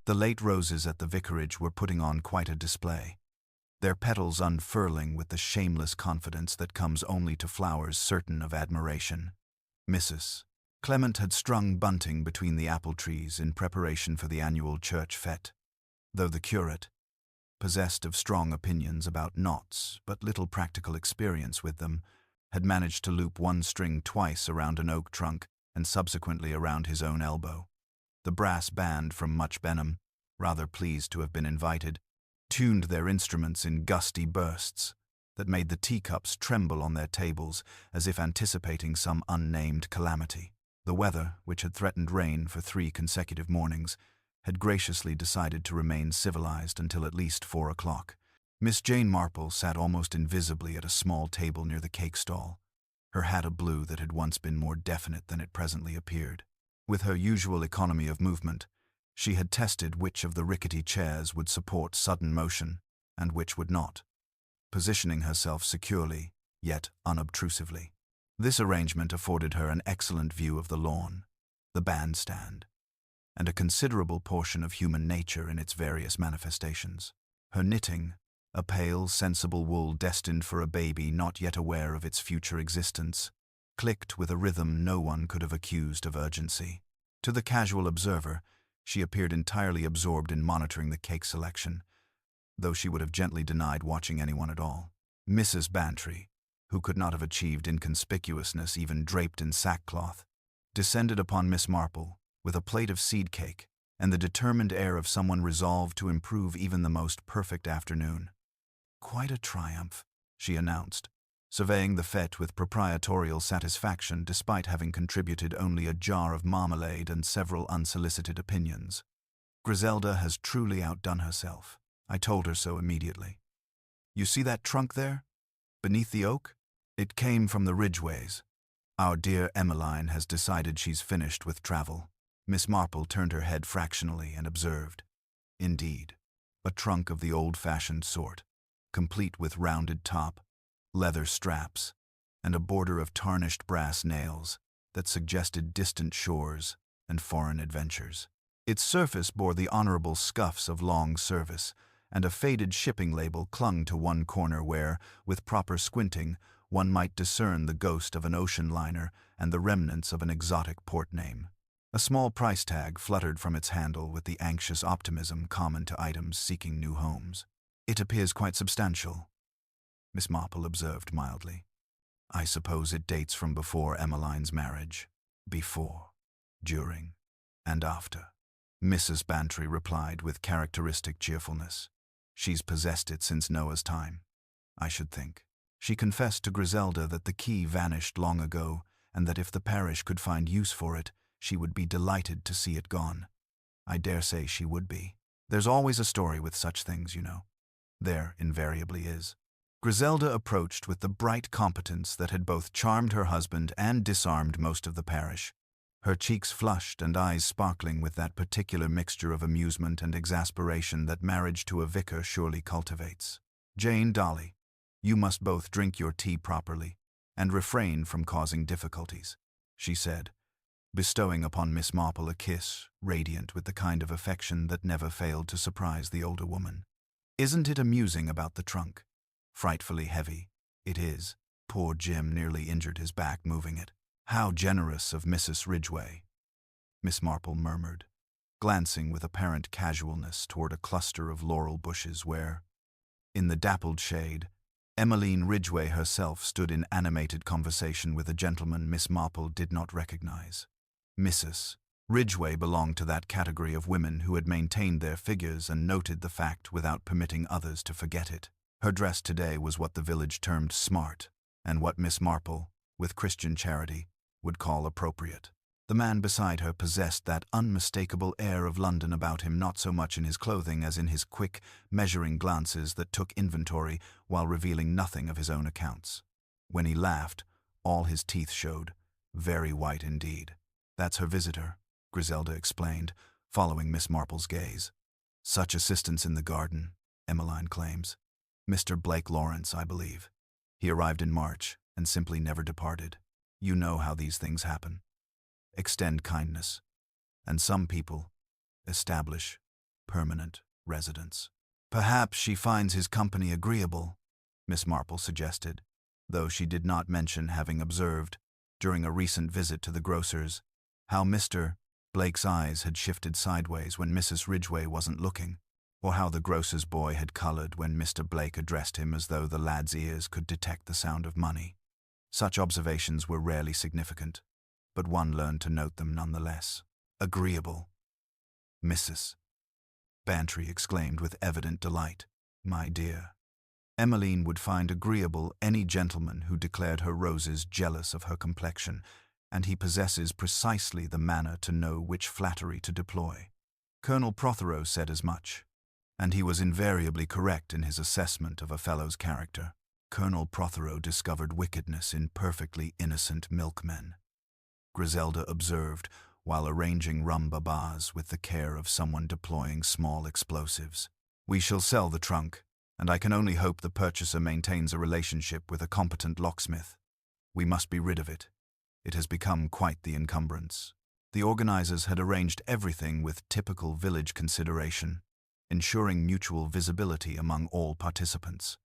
The late roses at the vicarage were putting on quite a display, their petals unfurling with the shameless confidence that comes only to flowers certain of admiration. Mrs. Clement had strung bunting between the apple trees in preparation for the annual church fete, though the curate, possessed of strong opinions about knots but little practical experience with them, had managed to loop one string twice around an oak trunk and subsequently around his own elbow. The brass band from Much Benham, rather pleased to have been invited, tuned their instruments in gusty bursts that made the teacups tremble on their tables as if anticipating some unnamed calamity. The weather, which had threatened rain for 3 consecutive mornings, had graciously decided to remain civilized until at least 4 o'clock. Miss Jane Marple sat almost invisibly at a small table near the cake stall, her hat a blue that had once been more definite than it presently appeared. With her usual economy of movement, she had tested which of the rickety chairs would support sudden motion and which would not, positioning herself securely, yet unobtrusively. This arrangement afforded her an excellent view of the lawn, the bandstand, and a considerable portion of human nature in its various manifestations. Her knitting, a pale, sensible wool destined for a baby not yet aware of its future existence, clicked with a rhythm no one could have accused of urgency. To the casual observer, she appeared entirely absorbed in monitoring the cake selection, though she would have gently denied watching anyone at all. Mrs. Bantry, who could not have achieved inconspicuousness even draped in sackcloth, descended upon Miss Marple with a plate of seed cake and the determined air of someone resolved to improve even the most perfect afternoon. "Quite a triumph," she announced, surveying the fete with proprietorial satisfaction despite having contributed only a jar of marmalade and several unsolicited opinions. "Griselda has truly outdone herself. I told her so immediately. You see that trunk there, beneath the oak? It came from the Ridgways. Our dear Emmeline has decided she's finished with travel." Miss Marple turned her head fractionally and observed, "Indeed, a trunk of the old-fashioned sort, complete with rounded top, leather straps, and a border of tarnished brass nails that suggested distant shores and foreign adventures. Its surface bore the honorable scuffs of long service, and a faded shipping label clung to one corner where, with proper squinting, one might discern the ghost of an ocean liner and the remnants of an exotic port name. A small price tag fluttered from its handle with the anxious optimism common to items seeking new homes. "It appears quite substantial," Miss Marple observed mildly. "I suppose it dates from before Emmeline's marriage." "Before, during, and after," Mrs. Bantry replied with characteristic cheerfulness. "She's possessed it since Noah's time, I should think." She confessed to Griselda that the key vanished long ago, and that if the parish could find use for it, she would be delighted to see it gone. I dare say she would be. There's always a story with such things, you know. There invariably is. Griselda approached with the bright competence that had both charmed her husband and disarmed most of the parish, her cheeks flushed and eyes sparkling with that particular mixture of amusement and exasperation that marriage to a vicar surely cultivates. "Jane, Dolly, you must both drink your tea properly and refrain from causing difficulties," she said, bestowing upon Miss Marple a kiss radiant with the kind of affection that never failed to surprise the older woman. "Isn't it amusing about the trunk? Frightfully heavy. It is. Poor Jim nearly injured his back moving it." "How generous of Mrs. Ridgway," Miss Marple murmured, glancing with apparent casualness toward a cluster of laurel bushes where, in the dappled shade, Emmeline Ridgway herself stood in animated conversation with a gentleman Miss Marple did not recognize. Mrs. Ridgway belonged to that category of women who had maintained their figures and noted the fact without permitting others to forget it. Her dress today was what the village termed smart, and what Miss Marple, with Christian charity, would call appropriate. The man beside her possessed that unmistakable air of London about him, not so much in his clothing as in his quick, measuring glances that took inventory while revealing nothing of his own accounts. When he laughed, all his teeth showed, very white indeed. "That's her visitor," Griselda explained, following Miss Marple's gaze. "Such assistance in the garden," Emmeline claims. "Mr. Blake Lawrence, I believe. He arrived in March and simply never departed. You know how these things happen. Extend kindness, and some people establish permanent residence. "Perhaps she finds his company agreeable," Miss Marple suggested, though she did not mention having observed, during a recent visit to the grocer's, how Mr. Blake's eyes had shifted sideways when Mrs. Ridgway wasn't looking, or how the grocer's boy had colored when Mr. Blake addressed him as though the lad's ears could detect the sound of money. Such observations were rarely significant, but one learned to note them nonetheless. "Agreeable." "Mrs. Bantry exclaimed with evident delight. "My dear, Emmeline would find agreeable any gentleman who declared her roses jealous of her complexion, and he possesses precisely the manner to know which flattery to deploy." Colonel Prothero said as much, and he was invariably correct in his assessment of a fellow's character. Colonel Prothero discovered wickedness in perfectly innocent milkmen, Griselda observed, while arranging rum-babas with the care of someone deploying small explosives. "We shall sell the trunk, and I can only hope the purchaser maintains a relationship with a competent locksmith. We must be rid of it. It has become quite the encumbrance." The organizers had arranged everything with typical village consideration, ensuring mutual visibility among all participants.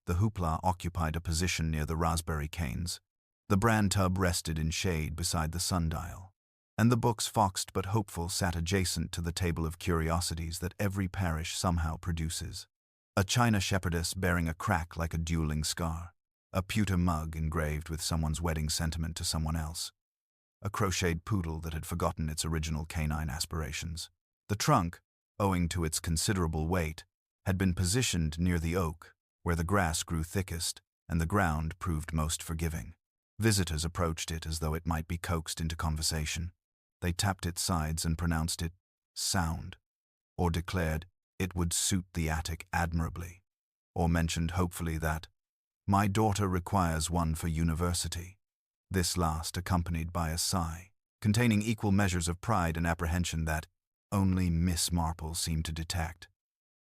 The hoopla occupied a position near the raspberry canes, the bran tub rested in shade beside the sundial, and the books, foxed but hopeful, sat adjacent to the table of curiosities that every parish somehow produces. A china shepherdess bearing a crack like a dueling scar, a pewter mug engraved with someone's wedding sentiment to someone else, a crocheted poodle that had forgotten its original canine aspirations. The trunk, owing to its considerable weight, had been positioned near the oak, where the grass grew thickest and the ground proved most forgiving. Visitors approached it as though it might be coaxed into conversation. They tapped its sides and pronounced it sound, or declared it would suit the attic admirably, or mentioned hopefully that, "My daughter requires one for university," this last accompanied by a sigh, containing equal measures of pride and apprehension that only Miss Marple seemed to detect.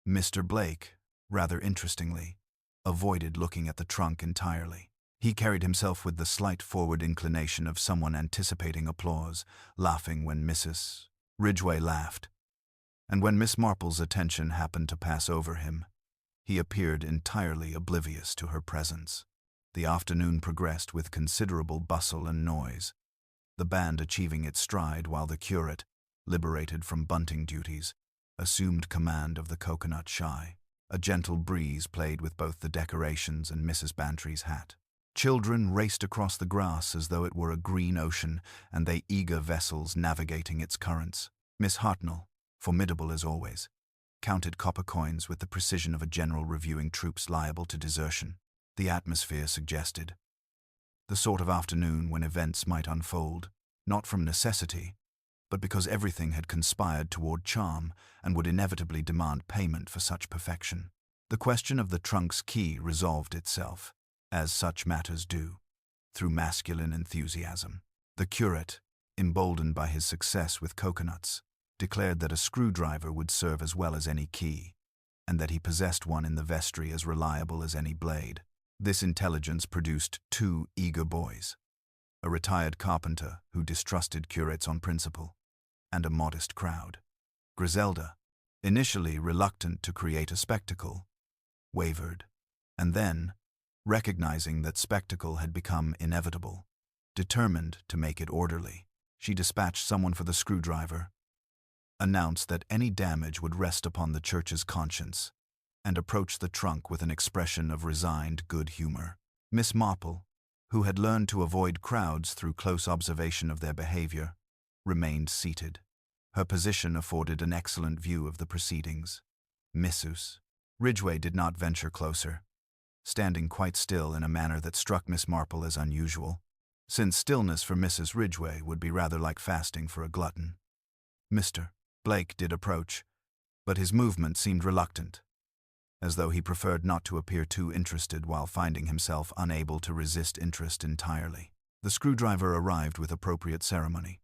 Mr. Blake, rather interestingly, avoided looking at the trunk entirely. He carried himself with the slight forward inclination of someone anticipating applause, laughing when Mrs. Ridgway laughed, and when Miss Marple's attention happened to pass over him, he appeared entirely oblivious to her presence. The afternoon progressed with considerable bustle and noise, the band achieving its stride while the curate, liberated from bunting duties, assumed command of the coconut shy. A gentle breeze played with both the decorations and Mrs. Bantry's hat. Children raced across the grass as though it were a green ocean, and they eager vessels navigating its currents. Miss Hartnell, formidable as always, counted copper coins with the precision of a general reviewing troops liable to desertion. The atmosphere suggested the sort of afternoon when events might unfold, not from necessity, but because everything had conspired toward charm and would inevitably demand payment for such perfection. The question of the trunk's key resolved itself, as such matters do, through masculine enthusiasm. The curate, emboldened by his success with coconuts, declared that a screwdriver would serve as well as any key, and that he possessed one in the vestry as reliable as any blade. This intelligence produced two eager boys, a retired carpenter who distrusted curates on principle, and a modest crowd. Griselda, initially reluctant to create a spectacle, wavered, and then, recognizing that spectacle had become inevitable, determined to make it orderly, she dispatched someone for the screwdriver, announced that any damage would rest upon the church's conscience, and approached the trunk with an expression of resigned good humor. Miss Marple, who had learned to avoid crowds through close observation of their behavior, remained seated. Her position afforded an excellent view of the proceedings. Mrs. Ridgway did not venture closer, standing quite still in a manner that struck Miss Marple as unusual, since stillness for Mrs. Ridgway would be rather like fasting for a glutton. Mr. Blake did approach, but his movement seemed reluctant, as though he preferred not to appear too interested while finding himself unable to resist interest entirely. The screwdriver arrived with appropriate ceremony.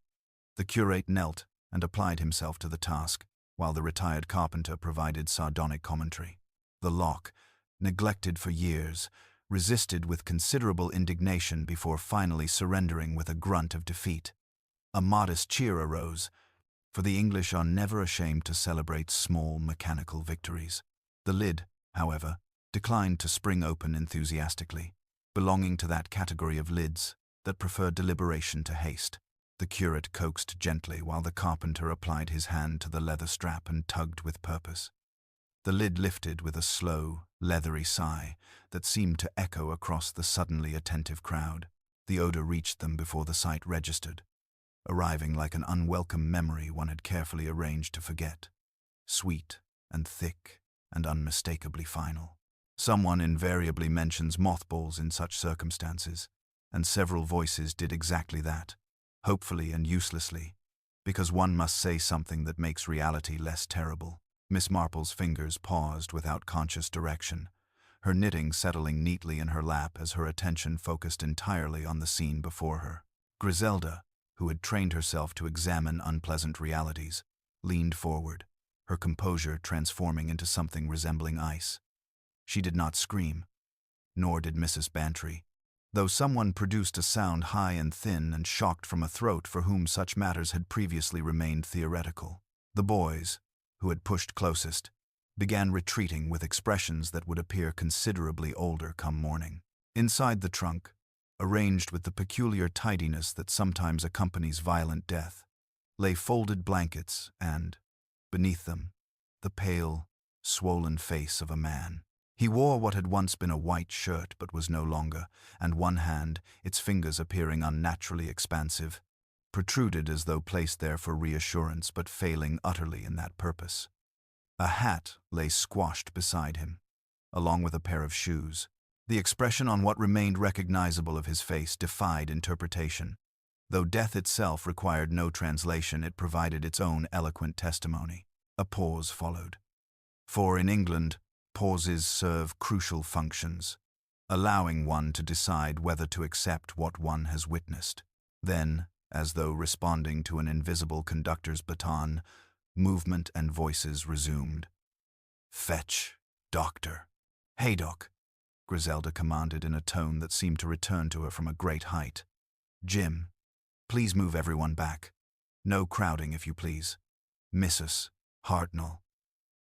The curate knelt and applied himself to the task, while the retired carpenter provided sardonic commentary. The lock, neglected for years, resisted with considerable indignation before finally surrendering with a grunt of defeat. A modest cheer arose, for the English are never ashamed to celebrate small mechanical victories. The lid, however, declined to spring open enthusiastically, belonging to that category of lids that prefer deliberation to haste. The curate coaxed gently while the carpenter applied his hand to the leather strap and tugged with purpose. The lid lifted with a slow, leathery sigh that seemed to echo across the suddenly attentive crowd. The odor reached them before the sight registered, arriving like an unwelcome memory one had carefully arranged to forget. Sweet and thick and unmistakably final. Someone invariably mentions mothballs in such circumstances, and several voices did exactly that, hopefully and uselessly, because one must say something that makes reality less terrible. Miss Marple's fingers paused without conscious direction, her knitting settling neatly in her lap as her attention focused entirely on the scene before her. Griselda, who had trained herself to examine unpleasant realities, leaned forward, her composure transforming into something resembling ice. She did not scream, nor did Mrs. Bantry, though someone produced a sound high and thin and shocked from a throat for whom such matters had previously remained theoretical. The boys, who had pushed closest, began retreating with expressions that would appear considerably older come morning. Inside the trunk, arranged with the peculiar tidiness that sometimes accompanies violent death, lay folded blankets and, beneath them, the pale, swollen face of a man. He wore what had once been a white shirt but was no longer, and one hand, its fingers appearing unnaturally expansive, protruded as though placed there for reassurance but failing utterly in that purpose. A hat lay squashed beside him, along with a pair of shoes. The expression on what remained recognizable of his face defied interpretation. Though death itself required no translation, it provided its own eloquent testimony. A pause followed. For in England, pauses serve crucial functions, allowing one to decide whether to accept what one has witnessed. Then, as though responding to an invisible conductor's baton, movement and voices resumed. "Fetch, doctor." "Haydock," Griselda commanded in a tone that seemed to return to her from a great height. "Jim, please move everyone back. No crowding, if you please. Mrs. Hartnell,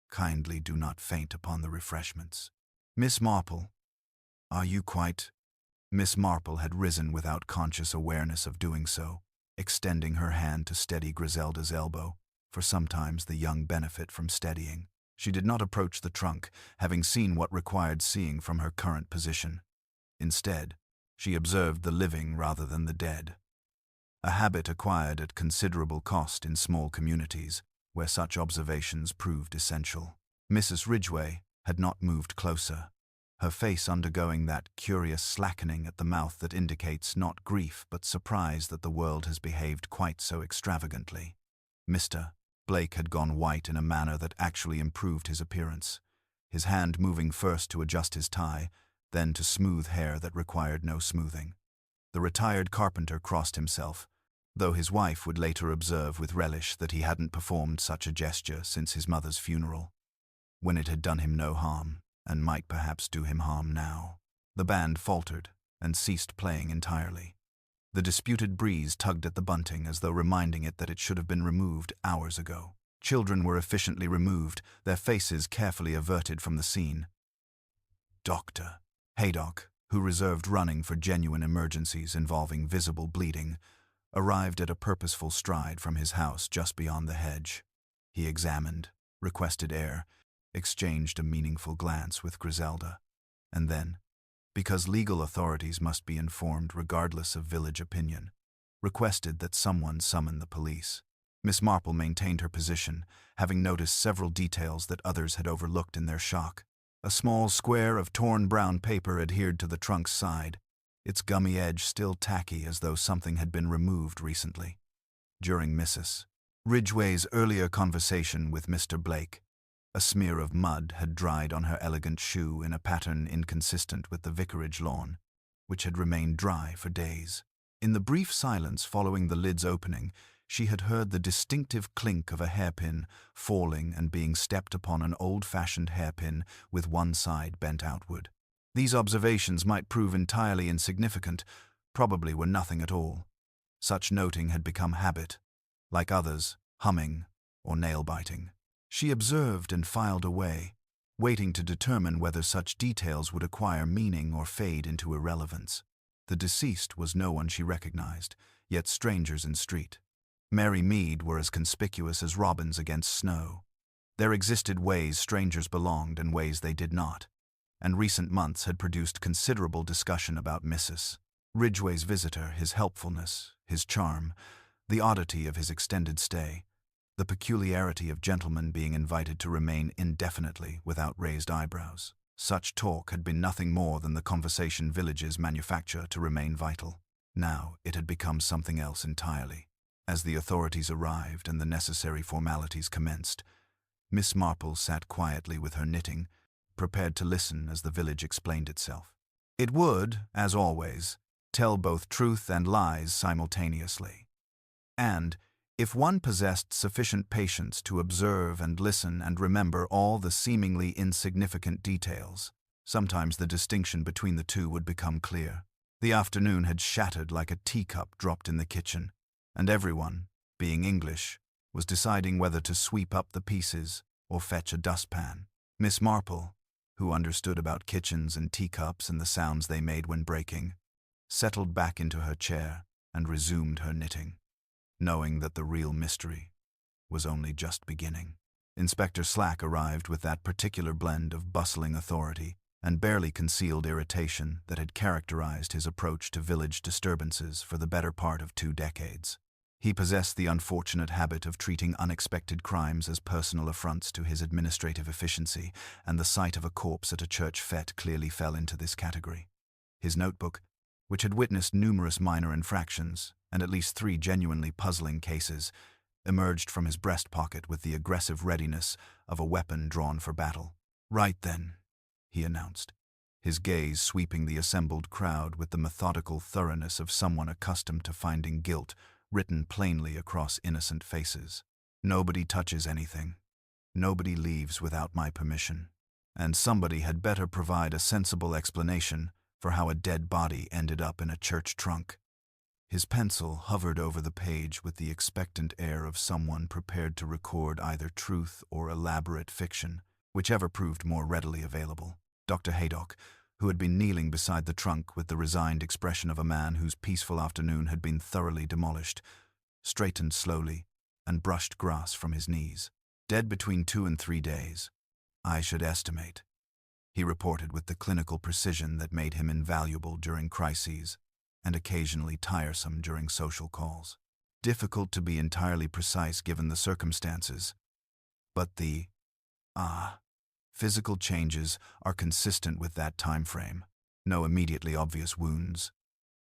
kindly do not faint upon the refreshments. Miss Marple, are you quite—" Miss Marple had risen without conscious awareness of doing so, extending her hand to steady Griselda's elbow, for sometimes the young benefit from steadying. She did not approach the trunk, having seen what required seeing from her current position. Instead, she observed the living rather than the dead, a habit acquired at considerable cost in small communities, where such observations proved essential. Mrs. Ridgway had not moved closer, her face undergoing that curious slackening at the mouth that indicates not grief but surprise that the world has behaved quite so extravagantly. Mr. Blake had gone white in a manner that actually improved his appearance, his hand moving first to adjust his tie, then to smooth hair that required no smoothing. The retired carpenter crossed himself, though his wife would later observe with relish that he hadn't performed such a gesture since his mother's funeral, when it had done him no harm, and might perhaps do him harm now. The band faltered and ceased playing entirely. The disputed breeze tugged at the bunting as though reminding it that it should have been removed hours ago. Children were efficiently removed, their faces carefully averted from the scene. Dr. Haydock, who reserved running for genuine emergencies involving visible bleeding, arrived at a purposeful stride from his house just beyond the hedge. He examined, requested air, exchanged a meaningful glance with Griselda, and then, because legal authorities must be informed regardless of village opinion, requested that someone summon the police. Miss Marple maintained her position, having noticed several details that others had overlooked in their shock. A small square of torn brown paper adhered to the trunk's side, its gummy edge still tacky as though something had been removed recently. During Mrs. Ridgway's earlier conversation with Mr. Blake, a smear of mud had dried on her elegant shoe in a pattern inconsistent with the vicarage lawn, which had remained dry for days. In the brief silence following the lid's opening, she had heard the distinctive clink of a hairpin falling and being stepped upon an old-fashioned hairpin with one side bent outward. These observations might prove entirely insignificant, probably were nothing at all. Such noting had become habit. Like others, humming, or nail-biting. She observed and filed away, waiting to determine whether such details would acquire meaning or fade into irrelevance. The deceased was no one she recognized, yet strangers in street. Mary Mead were as conspicuous as robins against snow. There existed ways strangers belonged and ways they did not, and recent months had produced considerable discussion about Mrs. Ridgway's visitor, his helpfulness, his charm, the oddity of his extended stay, the peculiarity of gentlemen being invited to remain indefinitely without raised eyebrows. Such talk had been nothing more than the conversation villages manufacture to remain vital. Now it had become something else entirely. As the authorities arrived and the necessary formalities commenced, Miss Marple sat quietly with her knitting, prepared to listen as the village explained itself. It would, as always, tell both truth and lies simultaneously. And, if one possessed sufficient patience to observe and listen and remember all the seemingly insignificant details, sometimes the distinction between the two would become clear. The afternoon had shattered like a teacup dropped in the kitchen, and everyone, being English, was deciding whether to sweep up the pieces or fetch a dustpan. Miss Marple, who understood about kitchens and teacups and the sounds they made when breaking, settled back into her chair and resumed her knitting, knowing that the real mystery was only just beginning. Inspector Slack arrived with that particular blend of bustling authority and barely concealed irritation that had characterized his approach to village disturbances for the better part of 2 decades. He possessed the unfortunate habit of treating unexpected crimes as personal affronts to his administrative efficiency, and the sight of a corpse at a church fete clearly fell into this category. His notebook, which had witnessed numerous minor infractions and at least 3 genuinely puzzling cases, emerged from his breast pocket with the aggressive readiness of a weapon drawn for battle. "Right then," he announced, his gaze sweeping the assembled crowd with the methodical thoroughness of someone accustomed to finding guilt written plainly across innocent faces. "Nobody touches anything. Nobody leaves without my permission. And somebody had better provide a sensible explanation for how a dead body ended up in a church trunk." His pencil hovered over the page with the expectant air of someone prepared to record either truth or elaborate fiction, whichever proved more readily available. Dr. Haydock, who had been kneeling beside the trunk with the resigned expression of a man whose peaceful afternoon had been thoroughly demolished, straightened slowly and brushed grass from his knees. "Dead between 2 and 3 days, I should estimate," he reported with the clinical precision that made him invaluable during crises and occasionally tiresome during social calls. Difficult to be entirely precise given the circumstances, but the physical changes are consistent with that time frame. No immediately obvious wounds,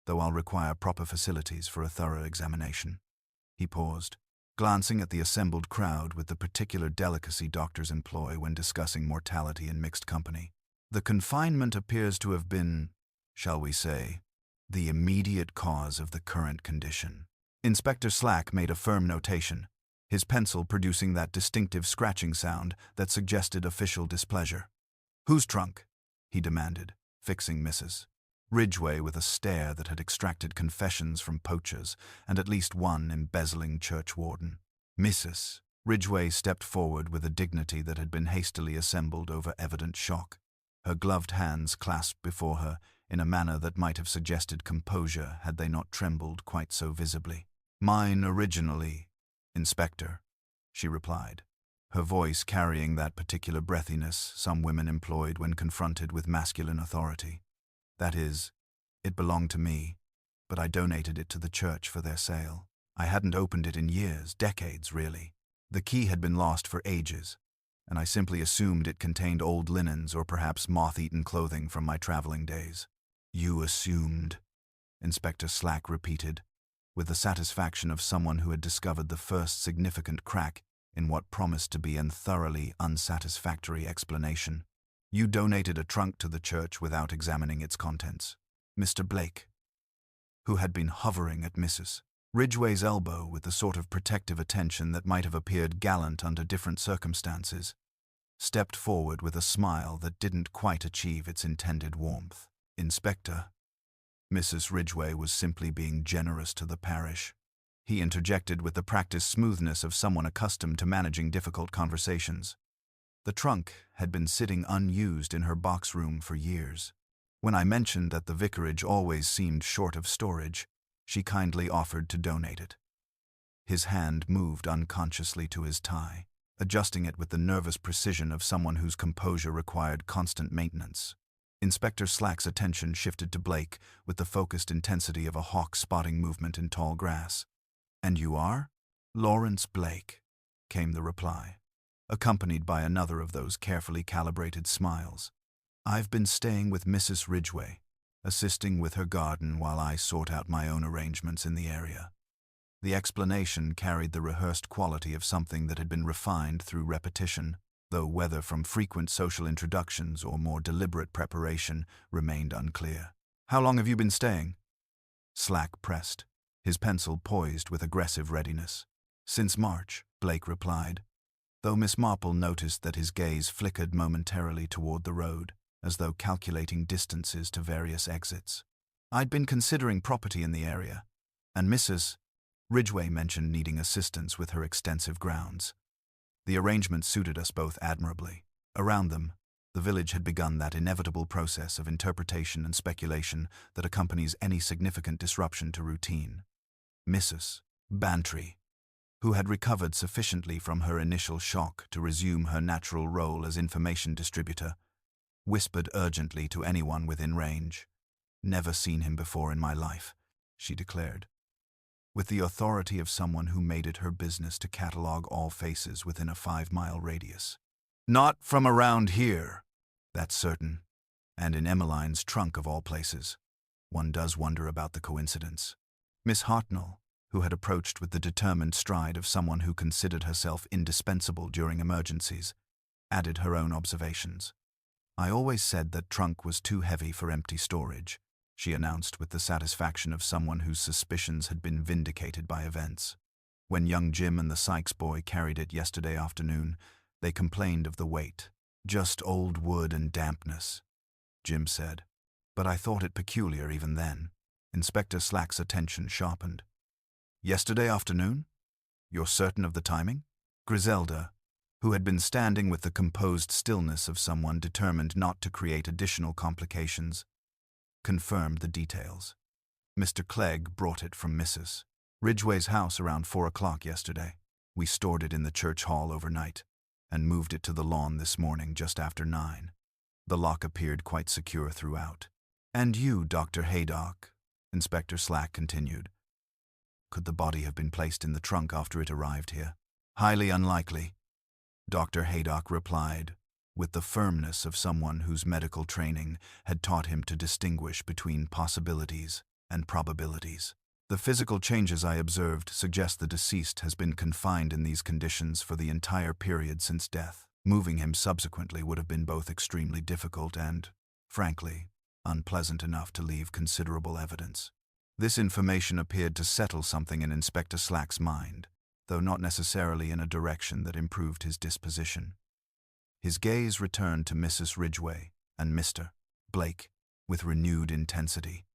though I'll require proper facilities for a thorough examination." He paused, glancing at the assembled crowd with the particular delicacy doctors employ when discussing mortality in mixed company. "The confinement appears to have been, shall we say, the immediate cause of the current condition." Inspector Slack made a firm notation, his pencil producing that distinctive scratching sound that suggested official displeasure. "Whose trunk?" he demanded, fixing Mrs. Ridgway with a stare that had extracted confessions from poachers and at least one embezzling churchwarden. Mrs. Ridgway stepped forward with a dignity that had been hastily assembled over evident shock, her gloved hands clasped before her in a manner that might have suggested composure had they not trembled quite so visibly. "Mine originally, Inspector," she replied, her voice carrying that particular breathiness some women employed when confronted with masculine authority. "That is, it belonged to me, but I donated it to the church for their sale. I hadn't opened it in years, decades really. The key had been lost for ages, and I simply assumed it contained old linens or perhaps moth-eaten clothing from my traveling days." "You assumed," Inspector Slack repeated, with the satisfaction of someone who had discovered the first significant crack in what promised to be a thoroughly unsatisfactory explanation. "You donated a trunk to the church without examining its contents." Mr. Blake, who had been hovering at Mrs. Ridgway's elbow with the sort of protective attention that might have appeared gallant under different circumstances, stepped forward with a smile that didn't quite achieve its intended warmth. "Inspector, Mrs. Ridgway was simply being generous to the parish," he interjected with the practiced smoothness of someone accustomed to managing difficult conversations. The trunk had been sitting unused in her box room for years. When I mentioned that the vicarage always seemed short of storage, she kindly offered to donate it. His hand moved unconsciously to his tie, adjusting it with the nervous precision of someone whose composure required constant maintenance. Inspector Slack's attention shifted to Blake with the focused intensity of a hawk spotting movement in tall grass. "And you are?" "Lawrence Blake," came the reply, accompanied by another of those carefully calibrated smiles. "I've been staying with Mrs. Ridgway, assisting with her garden while I sort out my own arrangements in the area." The explanation carried the rehearsed quality of something that had been refined through repetition, though whether from frequent social introductions or more deliberate preparation remained unclear. "How long have you been staying?" Slack pressed, his pencil poised with aggressive readiness. "Since March," Blake replied, though Miss Marple noticed that his gaze flickered momentarily toward the road, as though calculating distances to various exits. "I'd been considering property in the area, and Mrs. Ridgway mentioned needing assistance with her extensive grounds. The arrangement suited us both admirably. Around them, the village had begun that inevitable process of interpretation and speculation that accompanies any significant disruption to routine. Mrs. Bantry, who had recovered sufficiently from her initial shock to resume her natural role as information distributor, whispered urgently to anyone within range. "Never seen him before in my life," she declared, with the authority of someone who made it her business to catalogue all faces within a 5-mile radius. "Not from around here, that's certain, and in Emmeline's trunk of all places. One does wonder about the coincidence." Miss Hartnell, who had approached with the determined stride of someone who considered herself indispensable during emergencies, added her own observations. "I always said that trunk was too heavy for empty storage," she announced with the satisfaction of someone whose suspicions had been vindicated by events. "When young Jim and the Sykes boy carried it yesterday afternoon, they complained of the weight. 'Just old wood and dampness,' Jim said. But I thought it peculiar even then." Inspector Slack's attention sharpened. "Yesterday afternoon? You're certain of the timing?" Griselda, who had been standing with the composed stillness of someone determined not to create additional complications, confirmed the details. "Mr. Clegg brought it from Mrs. Ridgway's house around 4 o'clock yesterday. We stored it in the church hall overnight, and moved it to the lawn this morning just after 9. The lock appeared quite secure throughout." "And you, Dr. Haydock," Inspector Slack continued. "Could the body have been placed in the trunk after it arrived here?" "Highly unlikely," Dr. Haydock replied, with the firmness of someone whose medical training had taught him to distinguish between possibilities and probabilities. "The physical changes I observed suggest the deceased has been confined in these conditions for the entire period since death. Moving him subsequently would have been both extremely difficult and, frankly, unpleasant enough to leave considerable evidence." This information appeared to settle something in Inspector Slack's mind, though not necessarily in a direction that improved his disposition. His gaze returned to Mrs. Ridgway and Mr. Blake with renewed intensity,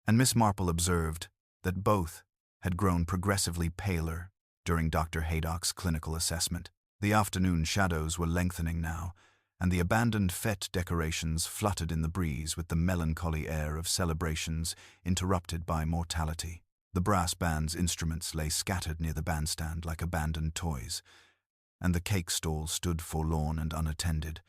and Miss Marple observed that both had grown progressively paler during Dr. Haydock's clinical assessment. The afternoon shadows were lengthening now, and the abandoned fete decorations fluttered in the breeze with the melancholy air of celebrations interrupted by mortality. The brass band's instruments lay scattered near the bandstand like abandoned toys, and the cake stall stood forlorn and unattended,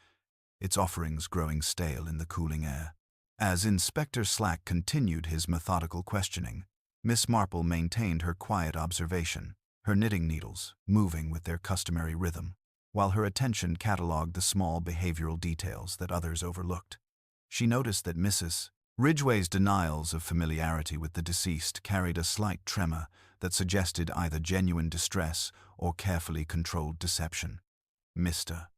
its offerings growing stale in the cooling air. As Inspector Slack continued his methodical questioning, Miss Marple maintained her quiet observation, her knitting needles moving with their customary rhythm, while her attention catalogued the small behavioral details that others overlooked. She noticed that Mrs. Ridgway's denials of familiarity with the deceased carried a slight tremor that suggested either genuine distress or carefully controlled deception. Mr.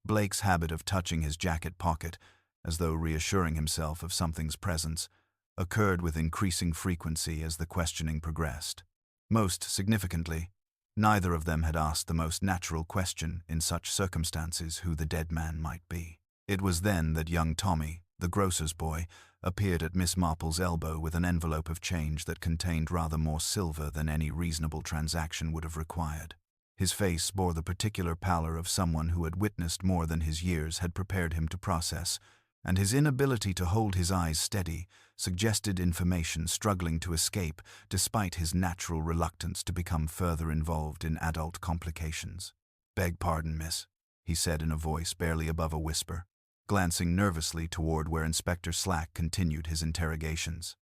Blake's habit of touching his jacket pocket, as though reassuring himself of something's presence, occurred with increasing frequency as the questioning progressed. Most significantly, neither of them had asked the most natural question in such circumstances who the dead man might be. It was then that young Tommy, the grocer's boy, appeared at Miss Marple's elbow with an envelope of change that contained rather more silver than any reasonable transaction would have required. His face bore the particular pallor of someone who had witnessed more than his years had prepared him to process, and his inability to hold his eyes steady suggested information struggling to escape despite his natural reluctance to become further involved in adult complications. "Beg pardon, miss," he said in a voice barely above a whisper, glancing nervously toward where Inspector Slack continued his interrogations.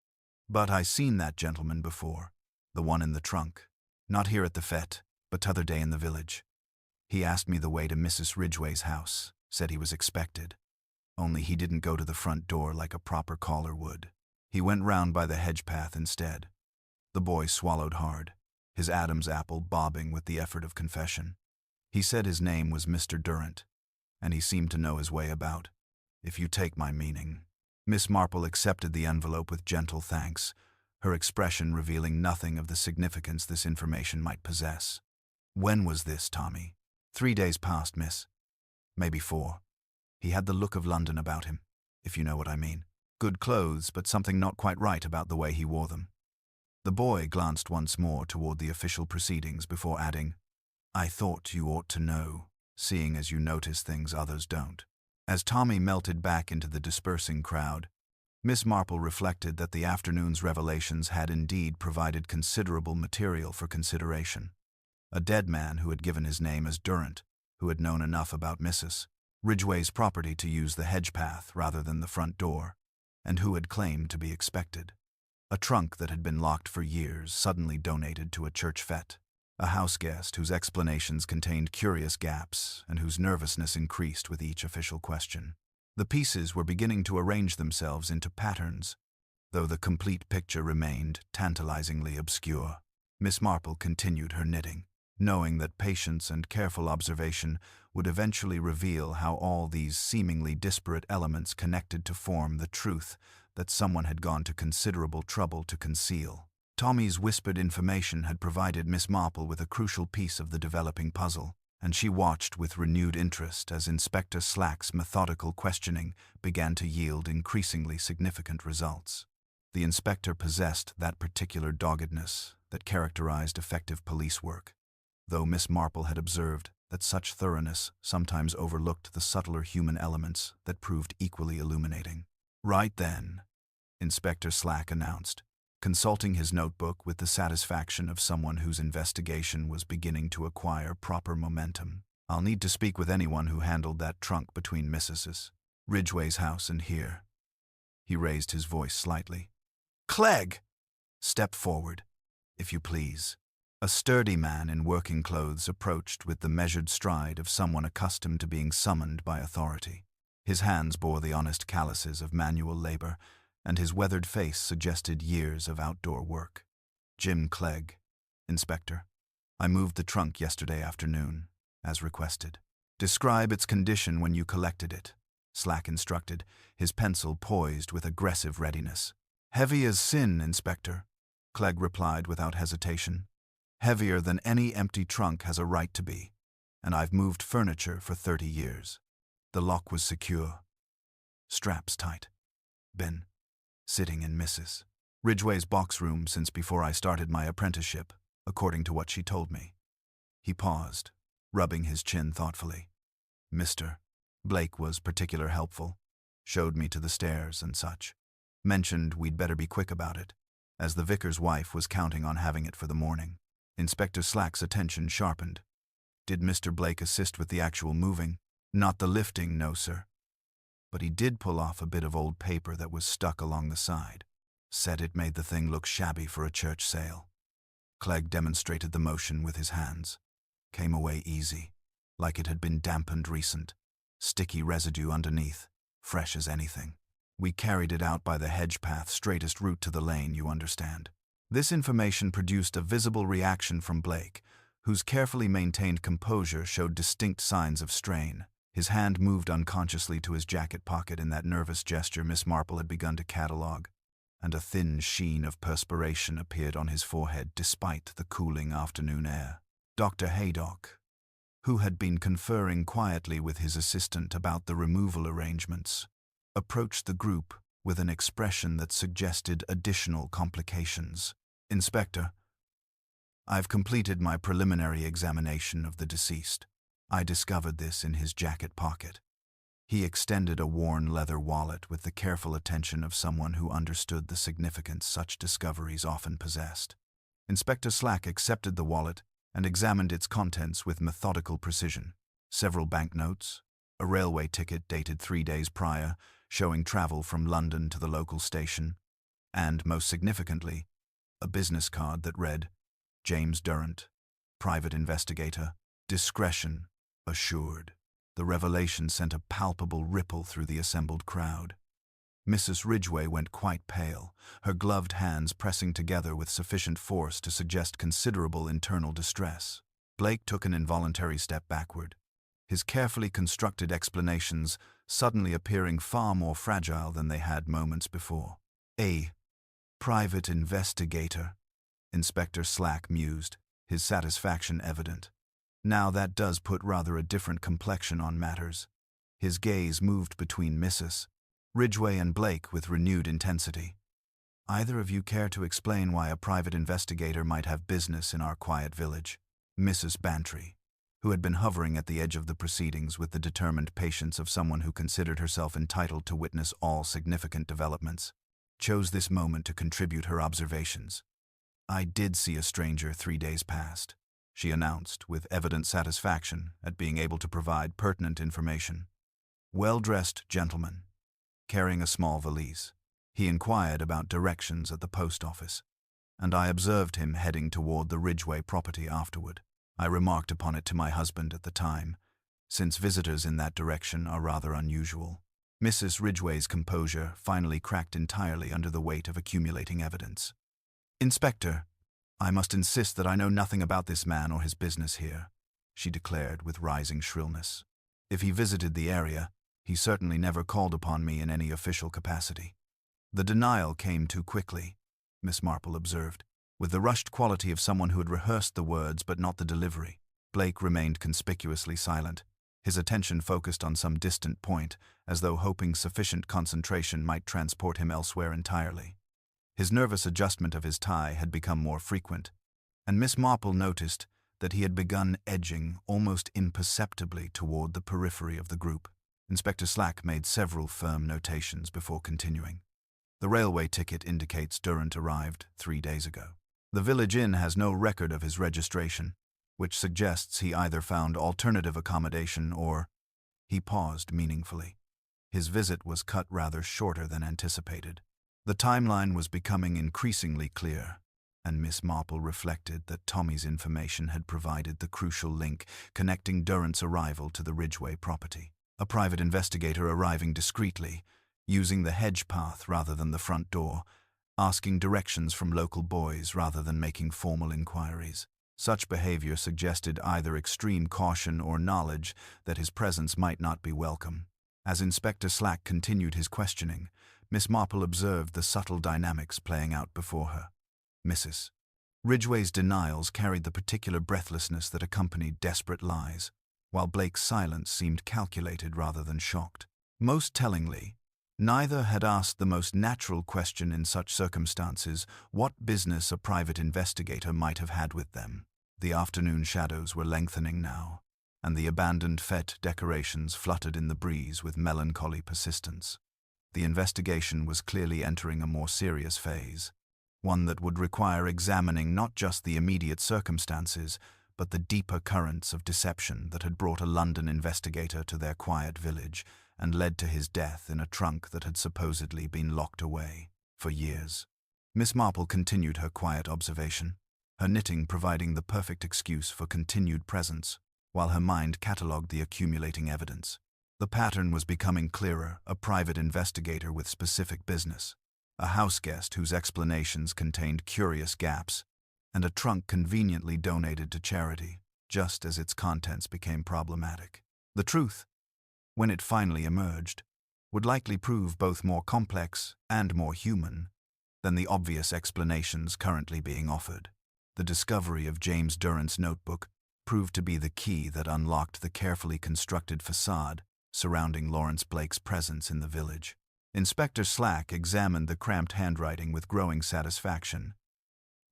"But I seen that gentleman before, the one in the trunk. Not here at the fete, but t'other day in the village. He asked me the way to Mrs. Ridgway's house, said he was expected. Only he didn't go to the front door like a proper caller would. He went round by the hedge path instead." The boy swallowed hard, his Adam's apple bobbing with the effort of confession. "He said his name was Mr. Durrant, and he seemed to know his way about, if you take my meaning." Miss Marple accepted the envelope with gentle thanks, her expression revealing nothing of the significance this information might possess. "When was this, Tommy?" 3 days past, miss. Maybe 4. He had the look of London about him, if you know what I mean. Good clothes, but something not quite right about the way he wore them." The boy glanced once more toward the official proceedings before adding, "I thought you ought to know, seeing as you notice things others don't." As Tommy melted back into the dispersing crowd, Miss Marple reflected that the afternoon's revelations had indeed provided considerable material for consideration. A dead man who had given his name as Durrant, who had known enough about Mrs. Ridgway's property to use the hedge path rather than the front door, and who had claimed to be expected. A trunk that had been locked for years suddenly donated to a church fete. A house guest whose explanations contained curious gaps and whose nervousness increased with each official question. The pieces were beginning to arrange themselves into patterns, though the complete picture remained tantalizingly obscure. Miss Marple continued her knitting, knowing that patience and careful observation would eventually reveal how all these seemingly disparate elements connected to form the truth that someone had gone to considerable trouble to conceal. Tommy's whispered information had provided Miss Marple with a crucial piece of the developing puzzle, and she watched with renewed interest as Inspector Slack's methodical questioning began to yield increasingly significant results. The inspector possessed that particular doggedness that characterized effective police work, though Miss Marple had observed that such thoroughness sometimes overlooked the subtler human elements that proved equally illuminating. "Right then," Inspector Slack announced, consulting his notebook with the satisfaction of someone whose investigation was beginning to acquire proper momentum. "I'll need to speak with anyone who handled that trunk between Mrs. Ridgway's house and here." He raised his voice slightly. "Clegg! Step forward, if you please." A sturdy man in working clothes approached with the measured stride of someone accustomed to being summoned by authority. His hands bore the honest calluses of manual labor, and his weathered face suggested years of outdoor work. "Jim Clegg, Inspector. I moved the trunk yesterday afternoon, as requested." "Describe its condition when you collected it," Slack instructed, his pencil poised with aggressive readiness. "Heavy as sin, Inspector," Clegg replied without hesitation. "Heavier than any empty trunk has a right to be, and I've moved furniture for 30 years. The lock was secure. Straps tight. Been sitting in Mrs. Ridgway's box room since before I started my apprenticeship, according to what she told me." He paused, rubbing his chin thoughtfully. "Mr. Blake was particular helpful, showed me to the stairs and such. Mentioned we'd better be quick about it, as the vicar's wife was counting on having it for the morning." Inspector Slack's attention sharpened. "Did Mr. Blake assist with the actual moving?" "Not the lifting, no, sir. But he did pull off a bit of old paper that was stuck along the side. Said it made the thing look shabby for a church sale." Clegg demonstrated the motion with his hands. Came away easy, like it had been dampened recent. Sticky residue underneath, fresh as anything. "We carried it out by the hedge path, straightest route to the lane, you understand." This information produced a visible reaction from Blake, whose carefully maintained composure showed distinct signs of strain. His hand moved unconsciously to his jacket pocket in that nervous gesture Miss Marple had begun to catalogue, and a thin sheen of perspiration appeared on his forehead despite the cooling afternoon air. Dr. Haydock, who had been conferring quietly with his assistant about the removal arrangements, approached the group with an expression that suggested additional complications. "Inspector, I've completed my preliminary examination of the deceased. I discovered this in his jacket pocket." He extended a worn leather wallet with the careful attention of someone who understood the significance such discoveries often possessed. Inspector Slack accepted the wallet and examined its contents with methodical precision. Several banknotes, a railway ticket dated 3 days prior, showing travel from London to the local station, and, most significantly, a business card that read, "James Durrant, private investigator, discretion assured." The revelation sent a palpable ripple through the assembled crowd. Mrs. Ridgway went quite pale, her gloved hands pressing together with sufficient force to suggest considerable internal distress. Blake took an involuntary step backward, his carefully constructed explanations suddenly appearing far more fragile than they had moments before. "A private investigator," Inspector Slack mused, his satisfaction evident. "Now that does put rather a different complexion on matters." His gaze moved between Mrs. Ridgway and Blake with renewed intensity. "Either of you care to explain why a private investigator might have business in our quiet village?" Mrs. Bantry, who had been hovering at the edge of the proceedings with the determined patience of someone who considered herself entitled to witness all significant developments, chose this moment to contribute her observations. "I did see a stranger 3 days past," she announced with evident satisfaction at being able to provide pertinent information. "Well-dressed gentleman, carrying a small valise. He inquired about directions at the post office, and I observed him heading toward the Ridgway property afterward. I remarked upon it to my husband at the time, since visitors in that direction are rather unusual." Mrs. Ridgway's composure finally cracked entirely under the weight of accumulating evidence. "Inspector, I must insist that I know nothing about this man or his business here," she declared with rising shrillness. "If he visited the area, he certainly never called upon me in any official capacity." "The denial came too quickly," Miss Marple observed, with the rushed quality of someone who had rehearsed the words but not the delivery. Blake remained conspicuously silent, his attention focused on some distant point, as though hoping sufficient concentration might transport him elsewhere entirely. His nervous adjustment of his tie had become more frequent, and Miss Marple noticed that he had begun edging almost imperceptibly toward the periphery of the group. Inspector Slack made several firm notations before continuing. "The railway ticket indicates Durrant arrived 3 days ago. The village inn has no record of his registration, which suggests he either found alternative accommodation or—" He paused meaningfully. His visit was cut rather shorter than anticipated. The timeline was becoming increasingly clear, and Miss Marple reflected that Tommy's information had provided the crucial link connecting Durrant's arrival to the Ridgway property. A private investigator arriving discreetly, using the hedge path rather than the front door, asking directions from local boys rather than making formal inquiries. Such behavior suggested either extreme caution or knowledge that his presence might not be welcome. As Inspector Slack continued his questioning, Miss Marple observed the subtle dynamics playing out before her. Mrs. Ridgway's denials carried the particular breathlessness that accompanied desperate lies, while Blake's silence seemed calculated rather than shocked. Most tellingly, neither had asked the most natural question in such circumstances: what business a private investigator might have had with them. The afternoon shadows were lengthening now, and the abandoned fete decorations fluttered in the breeze with melancholy persistence. The investigation was clearly entering a more serious phase, one that would require examining not just the immediate circumstances, but the deeper currents of deception that had brought a London investigator to their quiet village and led to his death in a trunk that had supposedly been locked away for years. Miss Marple continued her quiet observation, her knitting providing the perfect excuse for continued presence, while her mind catalogued the accumulating evidence. The pattern was becoming clearer: a private investigator with specific business, a houseguest whose explanations contained curious gaps, and a trunk conveniently donated to charity, just as its contents became problematic. The truth, when it finally emerged, would likely prove both more complex and more human than the obvious explanations currently being offered. The discovery of James Durrant's notebook proved to be the key that unlocked the carefully constructed facade surrounding Lawrence Blake's presence in the village. Inspector Slack examined the cramped handwriting with growing satisfaction,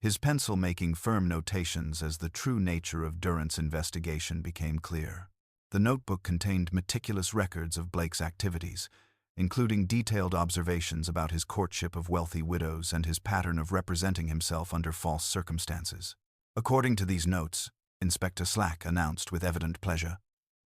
his pencil making firm notations as the true nature of Durrant's investigation became clear. The notebook contained meticulous records of Blake's activities, including detailed observations about his courtship of wealthy widows and his pattern of representing himself under false circumstances. According to these notes, Inspector Slack announced with evident pleasure,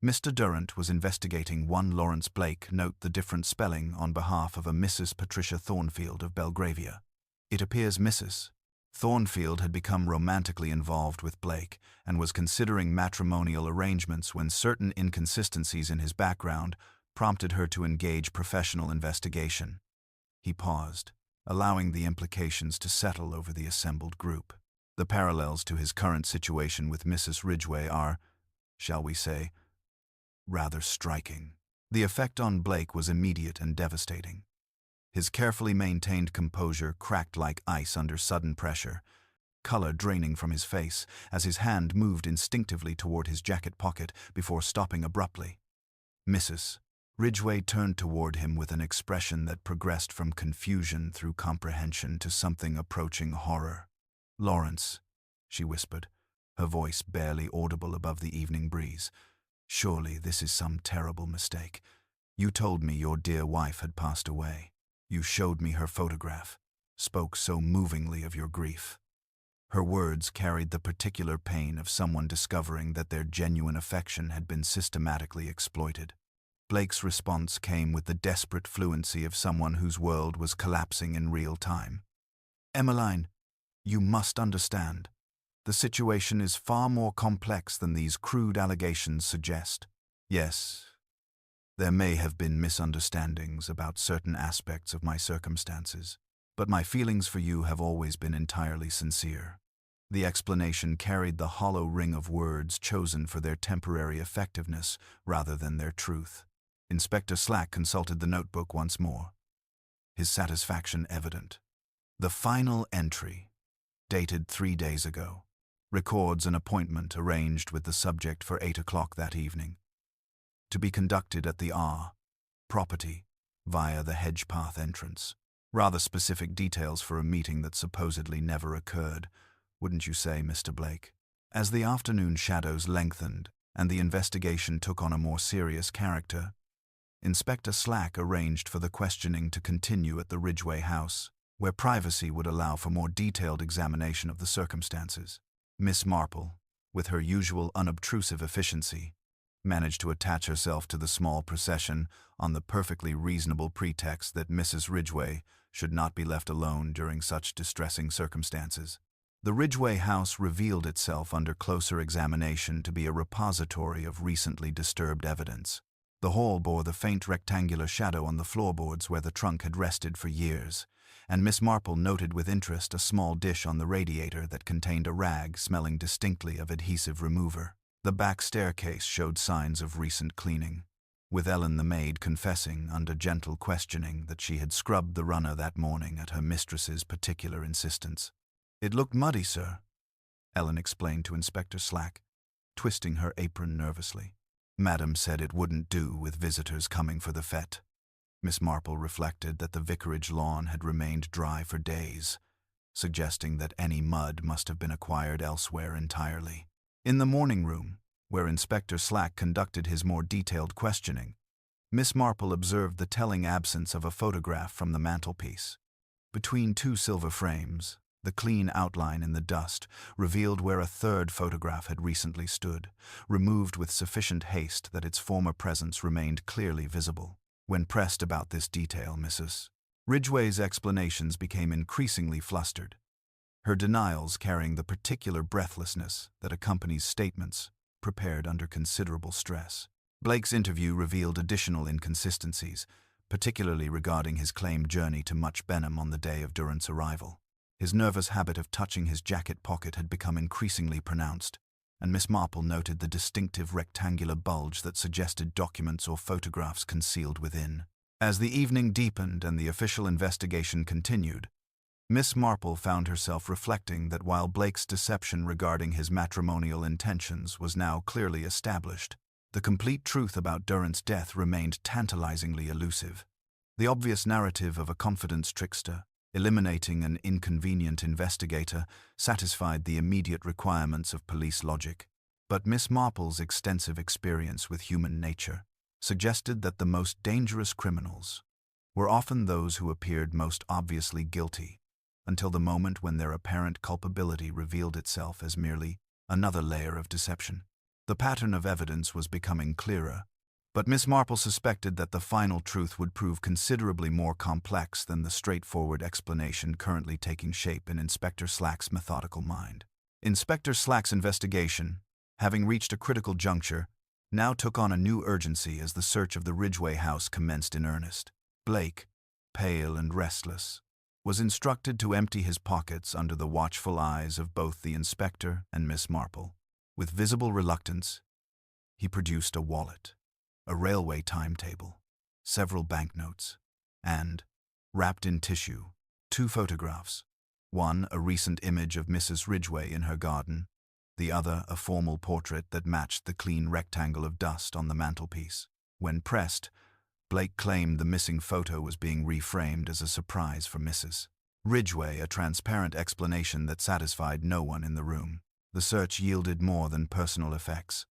Mr. Durrant was investigating one Lawrence Blake. Note the different spelling on behalf of a Mrs. Patricia Thornfield of Belgravia. It appears Mrs. Thornfield had become romantically involved with Blake and was considering matrimonial arrangements when certain inconsistencies in his background prompted her to engage professional investigation. He paused, allowing the implications to settle over the assembled group. The parallels to his current situation with Mrs. Ridgway are, shall we say, rather striking. The effect on Blake was immediate and devastating. His carefully maintained composure cracked like ice under sudden pressure, color draining from his face as his hand moved instinctively toward his jacket pocket before stopping abruptly. Mrs. Ridgway turned toward him with an expression that progressed from confusion through comprehension to something approaching horror. "Lawrence," she whispered, her voice barely audible above the evening breeze. "Surely this is some terrible mistake. You told me your dear wife had passed away. You showed me her photograph, spoke so movingly of your grief." Her words carried the particular pain of someone discovering that their genuine affection had been systematically exploited. Blake's response came with the desperate fluency of someone whose world was collapsing in real time. "Emmeline, you must understand. The situation is far more complex than these crude allegations suggest. Yes, there may have been misunderstandings about certain aspects of my circumstances, but my feelings for you have always been entirely sincere." The explanation carried the hollow ring of words chosen for their temporary effectiveness rather than their truth. Inspector Slack consulted the notebook once more, his satisfaction evident. The final entry, dated 3 days ago, records an appointment arranged with the subject for 8 o'clock that evening, to be conducted at the property via the hedge path entrance. Rather specific details for a meeting that supposedly never occurred, wouldn't you say, Mr. Blake? As the afternoon shadows lengthened and the investigation took on a more serious character, Inspector Slack arranged for the questioning to continue at the Ridgway house, where privacy would allow for more detailed examination of the circumstances. Miss Marple, with her usual unobtrusive efficiency, managed to attach herself to the small procession on the perfectly reasonable pretext that Mrs. Ridgway should not be left alone during such distressing circumstances. The Ridgway house revealed itself under closer examination to be a repository of recently disturbed evidence. The hall bore the faint rectangular shadow on the floorboards where the trunk had rested for years, and Miss Marple noted with interest a small dish on the radiator that contained a rag smelling distinctly of adhesive remover. The back staircase showed signs of recent cleaning, with Ellen the maid confessing under gentle questioning that she had scrubbed the runner that morning at her mistress's particular insistence. "It looked muddy, sir," Ellen explained to Inspector Slack, twisting her apron nervously. "Madam said it wouldn't do with visitors coming for the fete." Miss Marple reflected that the vicarage lawn had remained dry for days, suggesting that any mud must have been acquired elsewhere entirely. In the morning room, where Inspector Slack conducted his more detailed questioning, Miss Marple observed the telling absence of a photograph from the mantelpiece. Between 2 silver frames, the clean outline in the dust revealed where a third photograph had recently stood, removed with sufficient haste that its former presence remained clearly visible. When pressed about this detail, Mrs. Ridgway's explanations became increasingly flustered, her denials carrying the particular breathlessness that accompanies statements prepared under considerable stress. Blake's interview revealed additional inconsistencies, particularly regarding his claimed journey to Much Benham on the day of Durrant's arrival. His nervous habit of touching his jacket pocket had become increasingly pronounced, and Miss Marple noted the distinctive rectangular bulge that suggested documents or photographs concealed within. As the evening deepened and the official investigation continued, Miss Marple found herself reflecting that while Blake's deception regarding his matrimonial intentions was now clearly established, the complete truth about Durrant's death remained tantalizingly elusive. The obvious narrative of a confidence trickster, eliminating an inconvenient investigator, satisfied the immediate requirements of police logic. But Miss Marple's extensive experience with human nature suggested that the most dangerous criminals were often those who appeared most obviously guilty, until the moment when their apparent culpability revealed itself as merely another layer of deception. The pattern of evidence was becoming clearer, but Miss Marple suspected that the final truth would prove considerably more complex than the straightforward explanation currently taking shape in Inspector Slack's methodical mind. Inspector Slack's investigation, having reached a critical juncture, now took on a new urgency as the search of the Ridgway house commenced in earnest. Blake, pale and restless, was instructed to empty his pockets under the watchful eyes of both the inspector and Miss Marple. With visible reluctance, he produced a wallet, a railway timetable, several banknotes, and, wrapped in tissue, 2 photographs, one a recent image of Mrs. Ridgway in her garden, the other a formal portrait that matched the clean rectangle of dust on the mantelpiece. When pressed, Blake claimed the missing photo was being reframed as a surprise for Mrs. Ridgway, a transparent explanation that satisfied no one in the room. The search yielded more than personal effects.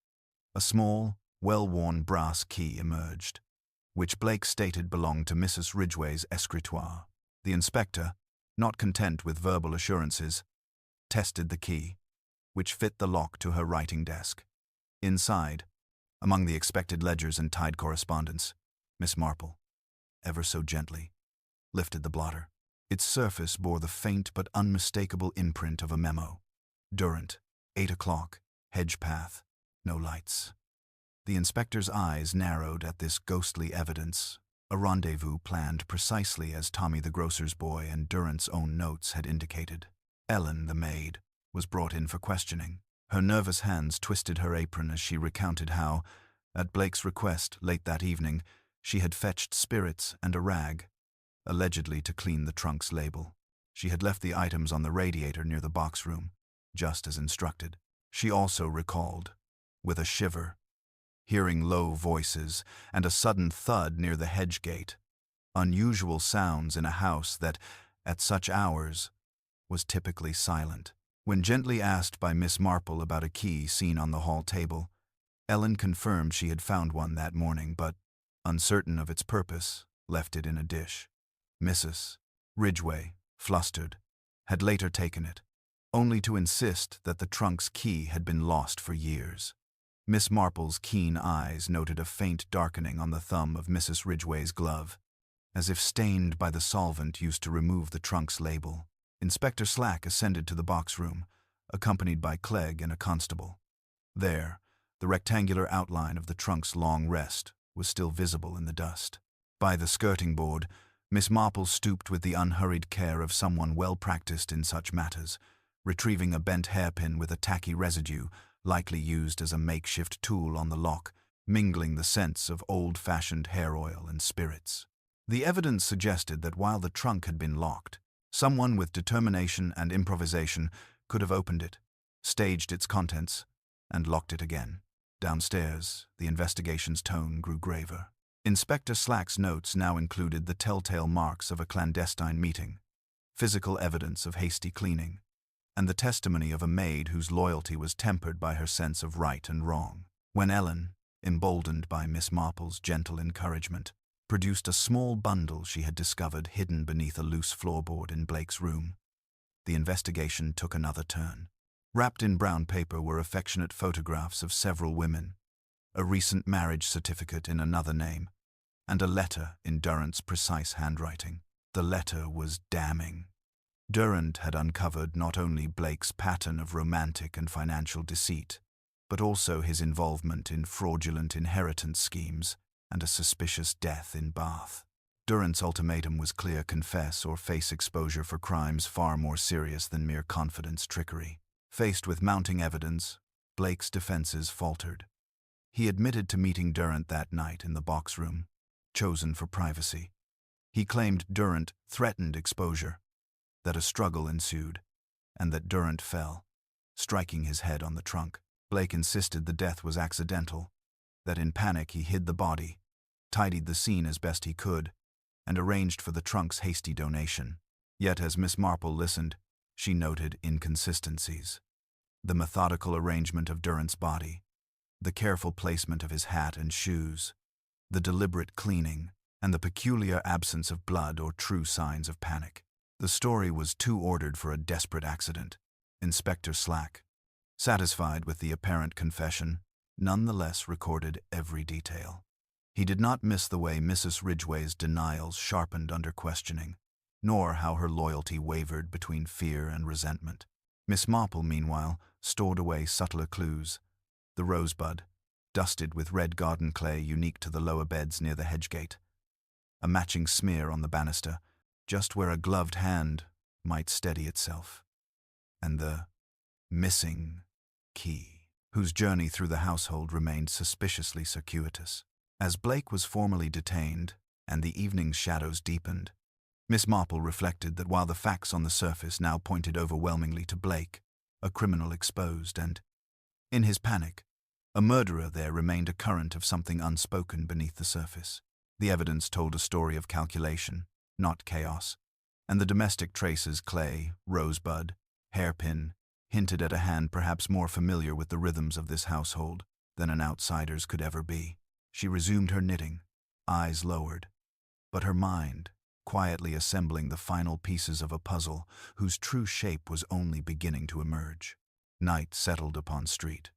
A small, well-worn brass key emerged, which Blake stated belonged to Mrs. Ridgway's escritoire. The inspector, not content with verbal assurances, tested the key, which fit the lock to her writing desk. Inside, among the expected ledgers and tied correspondence, Miss Marple, ever so gently, lifted the blotter. Its surface bore the faint but unmistakable imprint of a memo. Durant, 8 o'clock, hedge path, no lights. The inspector's eyes narrowed at this ghostly evidence, a rendezvous planned precisely as Tommy the grocer's boy and Durant's own notes had indicated. Ellen, the maid, was brought in for questioning. Her nervous hands twisted her apron as she recounted how, at Blake's request late that evening, she had fetched spirits and a rag, allegedly to clean the trunk's label. She had left the items on the radiator near the box room, just as instructed. She also recalled, with a shiver, hearing low voices and a sudden thud near the hedge gate, unusual sounds in a house that, at such hours, was typically silent. When gently asked by Miss Marple about a key seen on the hall table, Ellen confirmed she had found one that morning, but, uncertain of its purpose, left it in a dish. Mrs. Ridgway, flustered, had later taken it, only to insist that the trunk's key had been lost for years. Miss Marple's keen eyes noted a faint darkening on the thumb of Mrs. Ridgway's glove, as if stained by the solvent used to remove the trunk's label. Inspector Slack ascended to the box room, accompanied by Clegg and a constable. There, the rectangular outline of the trunk's long rest was still visible in the dust. By the skirting board, Miss Marple stooped with the unhurried care of someone well-practiced in such matters, retrieving a bent hairpin with a tacky residue, likely used as a makeshift tool on the lock, mingling the scents of old-fashioned hair oil and spirits. The evidence suggested that while the trunk had been locked, someone with determination and improvisation could have opened it, staged its contents, and locked it again. Downstairs, the investigation's tone grew graver. Inspector Slack's notes now included the telltale marks of a clandestine meeting, physical evidence of hasty cleaning, and the testimony of a maid whose loyalty was tempered by her sense of right and wrong. When Ellen, emboldened by Miss Marple's gentle encouragement, produced a small bundle she had discovered hidden beneath a loose floorboard in Blake's room, the investigation took another turn. Wrapped in brown paper were affectionate photographs of several women, a recent marriage certificate in another name, and a letter in Durant's precise handwriting. The letter was damning. Durant had uncovered not only Blake's pattern of romantic and financial deceit, but also his involvement in fraudulent inheritance schemes and a suspicious death in Bath. Durant's ultimatum was clear: confess or face exposure for crimes far more serious than mere confidence trickery. Faced with mounting evidence, Blake's defenses faltered. He admitted to meeting Durant that night in the box room, chosen for privacy. He claimed Durant threatened exposure, that a struggle ensued, and that Durant fell, striking his head on the trunk. Blake insisted the death was accidental, that in panic he hid the body, tidied the scene as best he could, and arranged for the trunk's hasty donation. Yet as Miss Marple listened, she noted inconsistencies. The methodical arrangement of Durrant's body, the careful placement of his hat and shoes, the deliberate cleaning, and the peculiar absence of blood or true signs of panic. The story was too ordered for a desperate accident. Inspector Slack, satisfied with the apparent confession, nonetheless recorded every detail. He did not miss the way Mrs. Ridgway's denials sharpened under questioning, nor how her loyalty wavered between fear and resentment. Miss Marple, meanwhile, stored away subtler clues. The rosebud, dusted with red garden clay unique to the lower beds near the hedge-gate. A matching smear on the banister, just where a gloved hand might steady itself. And the missing key, whose journey through the household remained suspiciously circuitous. As Blake was formally detained, and the evening's shadows deepened, Miss Marple reflected that while the facts on the surface now pointed overwhelmingly to Blake, a criminal exposed, and, in his panic, a murderer, there remained a current of something unspoken beneath the surface. The evidence told a story of calculation, not chaos, and the domestic traces, clay, rosebud, hairpin, hinted at a hand perhaps more familiar with the rhythms of this household than an outsider's could ever be. She resumed her knitting, eyes lowered, but her mind quietly assembling the final pieces of a puzzle whose true shape was only beginning to emerge. Night settled upon street.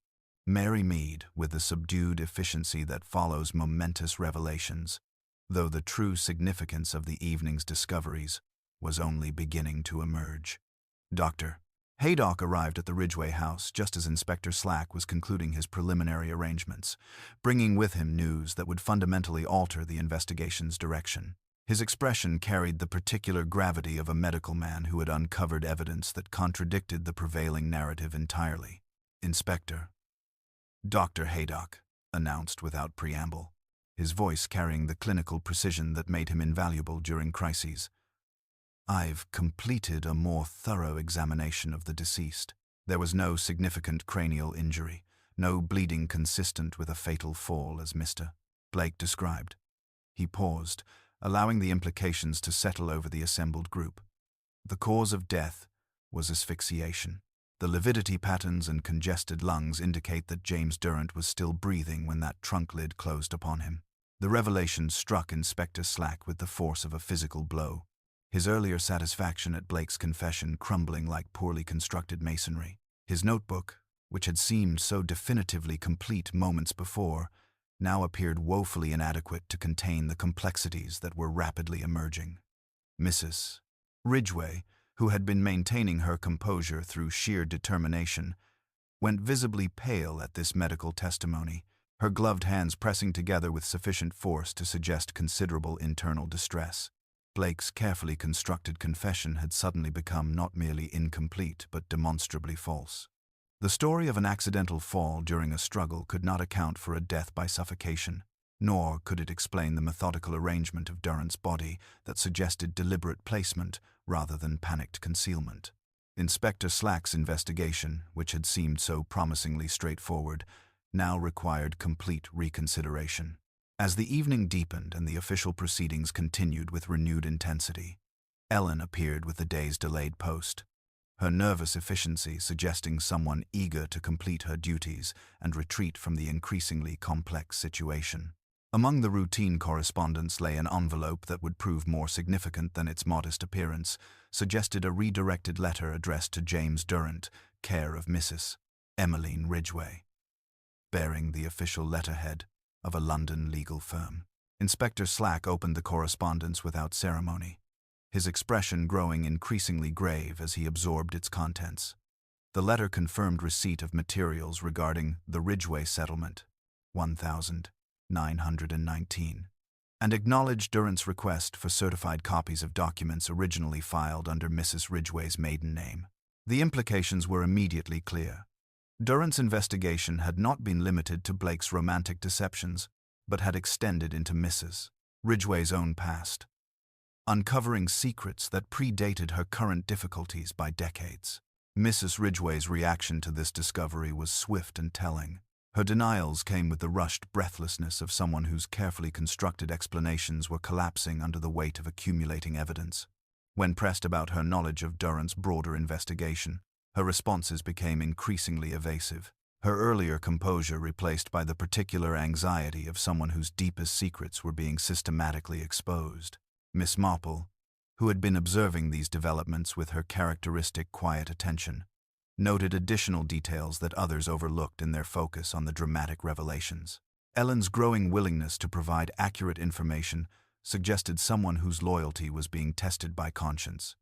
Mary Mead, with the subdued efficiency that follows momentous revelations, though the true significance of the evening's discoveries was only beginning to emerge. Dr. Haydock arrived at the Ridgway house just as Inspector Slack was concluding his preliminary arrangements, bringing with him news that would fundamentally alter the investigation's direction. His expression carried the particular gravity of a medical man who had uncovered evidence that contradicted the prevailing narrative entirely. "Inspector, Dr. Haydock," announced without preamble, his voice carrying the clinical precision that made him invaluable during crises. "I've completed a more thorough examination of the deceased. There was no significant cranial injury, no bleeding consistent with a fatal fall, as Mr. Blake described." He paused, allowing the implications to settle over the assembled group. The cause of death was asphyxiation. The lividity patterns and congested lungs indicate that James Durrant was still breathing when that trunk lid closed upon him. The revelation struck Inspector Slack with the force of a physical blow, his earlier satisfaction at Blake's confession crumbling like poorly constructed masonry. His notebook, which had seemed so definitively complete moments before, now appeared woefully inadequate to contain the complexities that were rapidly emerging. Mrs. Ridgway, who had been maintaining her composure through sheer determination, went visibly pale at this medical testimony, her gloved hands pressing together with sufficient force to suggest considerable internal distress. Blake's carefully constructed confession had suddenly become not merely incomplete but demonstrably false. The story of an accidental fall during a struggle could not account for a death by suffocation, nor could it explain the methodical arrangement of Durrant's body that suggested deliberate placement rather than panicked concealment. Inspector Slack's investigation, which had seemed so promisingly straightforward, now required complete reconsideration. As the evening deepened and the official proceedings continued with renewed intensity, Ellen appeared with the day's delayed post, her nervous efficiency suggesting someone eager to complete her duties and retreat from the increasingly complex situation. Among the routine correspondence lay an envelope that would prove more significant than its modest appearance, suggested a redirected letter addressed to James Durrant, care of Mrs. Emmeline Ridgway, bearing the official letterhead of a London legal firm. Inspector Slack opened the correspondence without ceremony, his expression growing increasingly grave as he absorbed its contents. The letter confirmed receipt of materials regarding the Ridgway settlement, 1919, and acknowledged Durrant's request for certified copies of documents originally filed under Mrs. Ridgway's maiden name. The implications were immediately clear. Durrant's investigation had not been limited to Blake's romantic deceptions, but had extended into Mrs. Ridgway's own past, uncovering secrets that predated her current difficulties by decades. Mrs. Ridgway's reaction to this discovery was swift and telling. Her denials came with the rushed breathlessness of someone whose carefully constructed explanations were collapsing under the weight of accumulating evidence. When pressed about her knowledge of Durrant's broader investigation, her responses became increasingly evasive, her earlier composure replaced by the particular anxiety of someone whose deepest secrets were being systematically exposed. Miss Marple, who had been observing these developments with her characteristic quiet attention, noted additional details that others overlooked in their focus on the dramatic revelations. Ellen's growing willingness to provide accurate information suggested someone whose loyalty was being tested by conscience.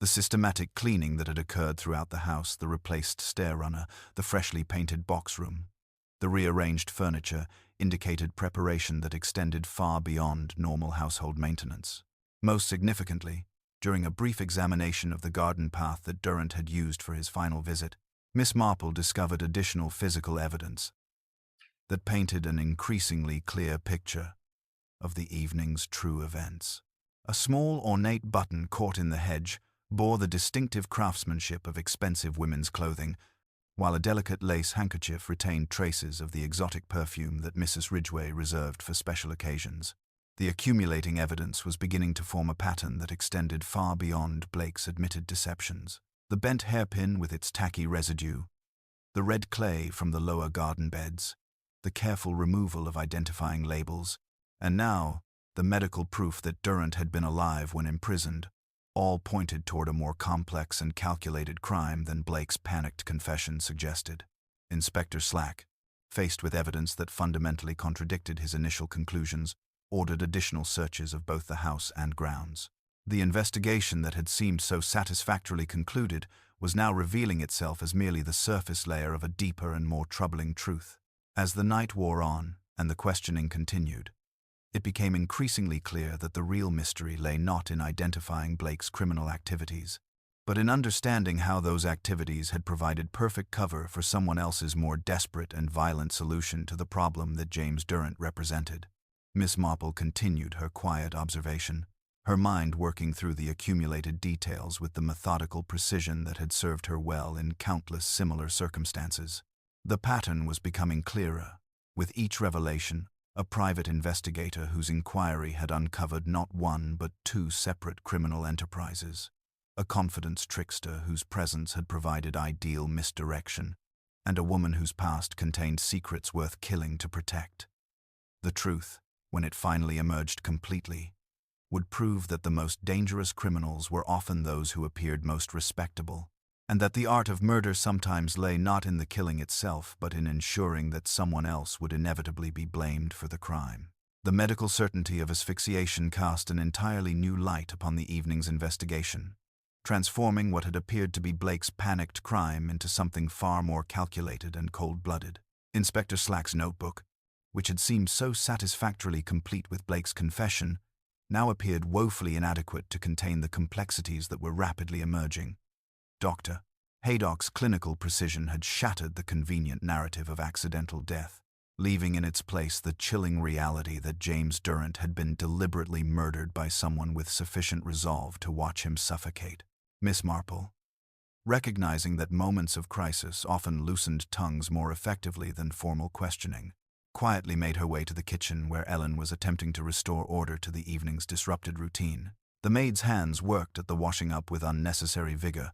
The systematic cleaning that had occurred throughout the house, the replaced stair-runner, the freshly painted box room, the rearranged furniture, indicated preparation that extended far beyond normal household maintenance. Most significantly, during a brief examination of the garden path that Durrant had used for his final visit, Miss Marple discovered additional physical evidence that painted an increasingly clear picture of the evening's true events. A small, ornate button caught in the hedge bore the distinctive craftsmanship of expensive women's clothing, while a delicate lace handkerchief retained traces of the exotic perfume that Mrs. Ridgway reserved for special occasions. The accumulating evidence was beginning to form a pattern that extended far beyond Blake's admitted deceptions. The bent hairpin with its tacky residue, the red clay from the lower garden beds, the careful removal of identifying labels, and now the medical proof that Durrant had been alive when imprisoned, all pointed toward a more complex and calculated crime than Blake's panicked confession suggested. Inspector Slack, faced with evidence that fundamentally contradicted his initial conclusions, ordered additional searches of both the house and grounds. The investigation that had seemed so satisfactorily concluded was now revealing itself as merely the surface layer of a deeper and more troubling truth. As the night wore on and the questioning continued, it became increasingly clear that the real mystery lay not in identifying Blake's criminal activities, but in understanding how those activities had provided perfect cover for someone else's more desperate and violent solution to the problem that James Durrant represented. Miss Marple continued her quiet observation, her mind working through the accumulated details with the methodical precision that had served her well in countless similar circumstances. The pattern was becoming clearer. With each revelation, a private investigator whose inquiry had uncovered not one but two separate criminal enterprises, a confidence trickster whose presence had provided ideal misdirection, and a woman whose past contained secrets worth killing to protect. The truth, when it finally emerged completely, would prove that the most dangerous criminals were often those who appeared most respectable, and that the art of murder sometimes lay not in the killing itself but in ensuring that someone else would inevitably be blamed for the crime. The medical certainty of asphyxiation cast an entirely new light upon the evening's investigation, transforming what had appeared to be Blake's panicked crime into something far more calculated and cold-blooded. Inspector Slack's notebook, which had seemed so satisfactorily complete with Blake's confession, now appeared woefully inadequate to contain the complexities that were rapidly emerging. Dr. Haydock's clinical precision had shattered the convenient narrative of accidental death, leaving in its place the chilling reality that James Durrant had been deliberately murdered by someone with sufficient resolve to watch him suffocate. Miss Marple, recognizing that moments of crisis often loosened tongues more effectively than formal questioning, quietly made her way to the kitchen where Ellen was attempting to restore order to the evening's disrupted routine. The maid's hands worked at the washing up with unnecessary vigor,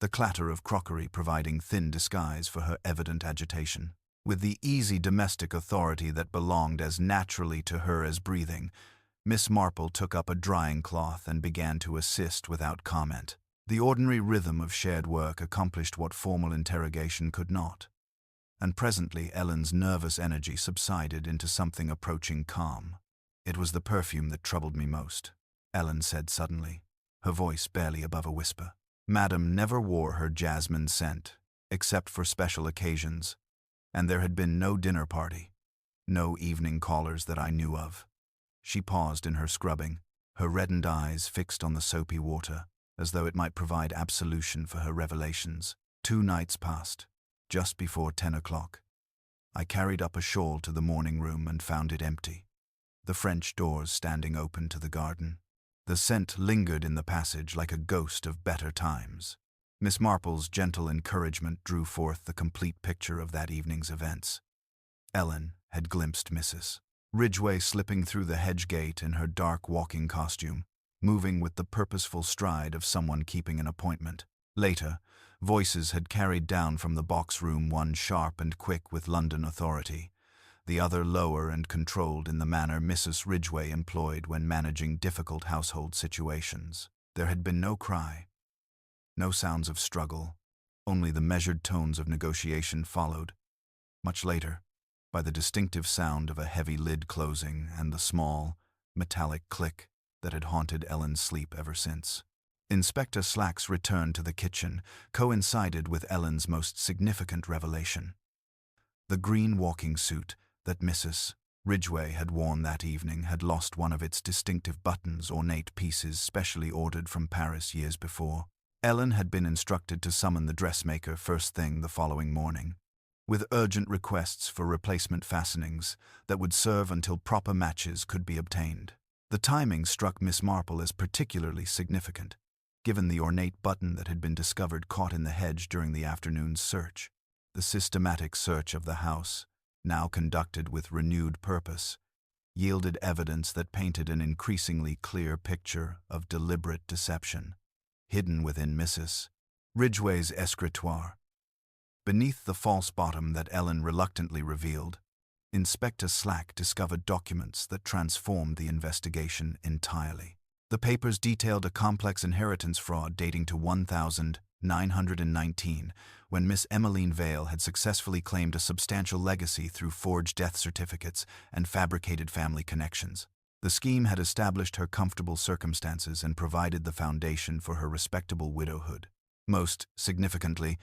the clatter of crockery providing thin disguise for her evident agitation. With the easy domestic authority that belonged as naturally to her as breathing, Miss Marple took up a drying cloth and began to assist without comment. The ordinary rhythm of shared work accomplished what formal interrogation could not, and presently Ellen's nervous energy subsided into something approaching calm. "It was the perfume that troubled me most," Ellen said suddenly, her voice barely above a whisper. Madam never wore her jasmine scent, except for special occasions, and there had been no dinner party, no evening callers that I knew of. She paused in her scrubbing, her reddened eyes fixed on the soapy water, as though it might provide absolution for her revelations. 2 nights passed. Just before 10 o'clock, I carried up a shawl to the morning room and found it empty, the French doors standing open to the garden. The scent lingered in the passage like a ghost of better times. Miss Marple's gentle encouragement drew forth the complete picture of that evening's events. Ellen had glimpsed Mrs. Ridgway slipping through the hedge gate in her dark walking costume, moving with the purposeful stride of someone keeping an appointment. Later, voices had carried down from the box room, one sharp and quick with London authority, the other lower and controlled in the manner Mrs. Ridgway employed when managing difficult household situations. There had been no cry, no sounds of struggle, only the measured tones of negotiation followed, much later, by the distinctive sound of a heavy lid closing and the small, metallic click that had haunted Ellen's sleep ever since. Inspector Slack's return to the kitchen coincided with Ellen's most significant revelation. The green walking suit that Mrs. Ridgway had worn that evening had lost one of its distinctive buttons, ornate pieces specially ordered from Paris years before. Ellen had been instructed to summon the dressmaker first thing the following morning, with urgent requests for replacement fastenings that would serve until proper matches could be obtained. The timing struck Miss Marple as particularly significant, given the ornate button that had been discovered caught in the hedge during the afternoon's search. The systematic search of the house, now conducted with renewed purpose, yielded evidence that painted an increasingly clear picture of deliberate deception, hidden within Mrs. Ridgway's escritoire. Beneath the false bottom that Ellen reluctantly revealed, Inspector Slack discovered documents that transformed the investigation entirely. The papers detailed a complex inheritance fraud dating to 1919, when Miss Emmeline Vale had successfully claimed a substantial legacy through forged death certificates and fabricated family connections. The scheme had established her comfortable circumstances and provided the foundation for her respectable widowhood. Most significantly,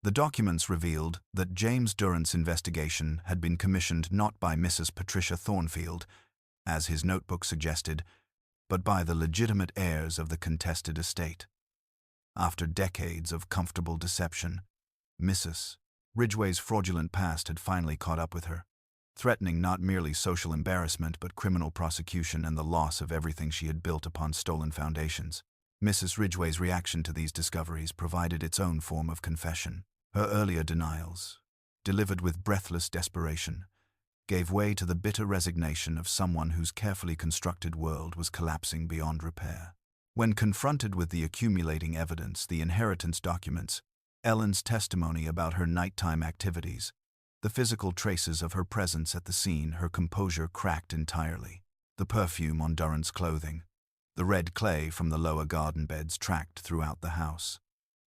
the documents revealed that James Durrant's investigation had been commissioned not by Mrs. Patricia Thornfield, as his notebook suggested, but by the legitimate heirs of the contested estate. After decades of comfortable deception, Mrs. Ridgway's fraudulent past had finally caught up with her, threatening not merely social embarrassment but criminal prosecution and the loss of everything she had built upon stolen foundations. Mrs. Ridgway's reaction to these discoveries provided its own form of confession. Her earlier denials, delivered with breathless desperation, gave way to the bitter resignation of someone whose carefully constructed world was collapsing beyond repair. When confronted with the accumulating evidence, the inheritance documents, Ellen's testimony about her nighttime activities, the physical traces of her presence at the scene, her composure cracked entirely. The perfume on Durrant's clothing, the red clay from the lower garden beds tracked throughout the house,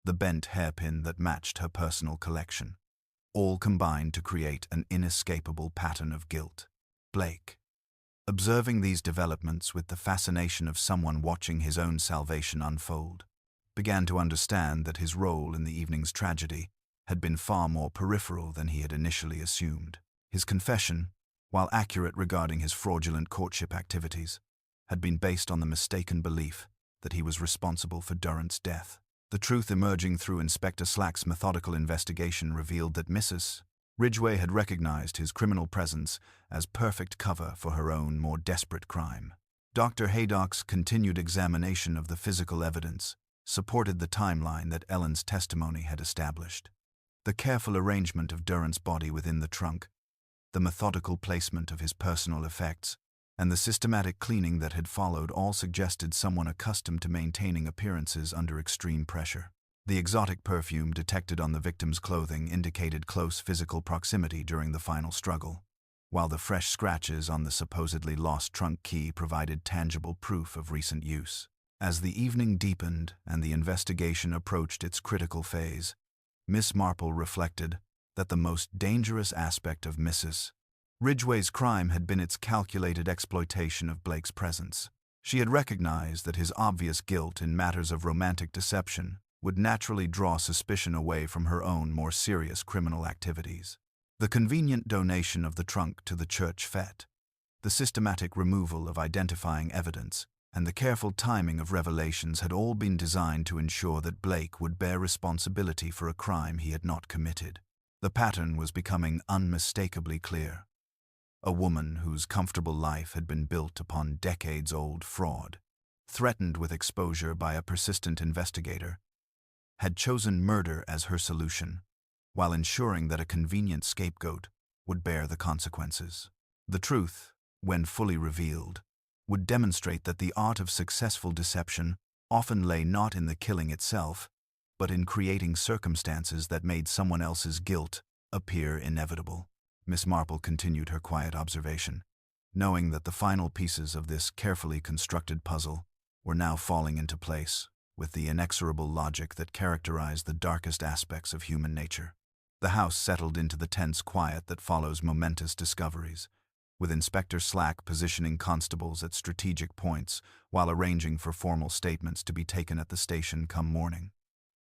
the bent hairpin that matched her personal collection, all combined to create an inescapable pattern of guilt. Blake, observing these developments with the fascination of someone watching his own salvation unfold, began to understand that his role in the evening's tragedy had been far more peripheral than he had initially assumed. His confession, while accurate regarding his fraudulent courtship activities, had been based on the mistaken belief that he was responsible for Durrant's death. The truth emerging through Inspector Slack's methodical investigation revealed that Mrs. Ridgway had recognized his criminal presence as perfect cover for her own more desperate crime. Dr. Haydock's continued examination of the physical evidence supported the timeline that Ellen's testimony had established. The careful arrangement of Durrant's body within the trunk, the methodical placement of his personal effects, and the systematic cleaning that had followed all suggested someone accustomed to maintaining appearances under extreme pressure. The exotic perfume detected on the victim's clothing indicated close physical proximity during the final struggle, while the fresh scratches on the supposedly lost trunk key provided tangible proof of recent use. As the evening deepened and the investigation approached its critical phase, Miss Marple reflected that the most dangerous aspect of Mrs. Ridgway's crime had been its calculated exploitation of Blake's presence. She had recognized that his obvious guilt in matters of romantic deception would naturally draw suspicion away from her own more serious criminal activities. The convenient donation of the trunk to the church fete, the systematic removal of identifying evidence, and the careful timing of revelations had all been designed to ensure that Blake would bear responsibility for a crime he had not committed. The pattern was becoming unmistakably clear. A woman whose comfortable life had been built upon decades-old fraud, threatened with exposure by a persistent investigator, had chosen murder as her solution, while ensuring that a convenient scapegoat would bear the consequences. The truth, when fully revealed, would demonstrate that the art of successful deception often lay not in the killing itself, but in creating circumstances that made someone else's guilt appear inevitable. Miss Marple continued her quiet observation, knowing that the final pieces of this carefully constructed puzzle were now falling into place with the inexorable logic that characterized the darkest aspects of human nature. The house settled into the tense quiet that follows momentous discoveries, with Inspector Slack positioning constables at strategic points while arranging for formal statements to be taken at the station come morning.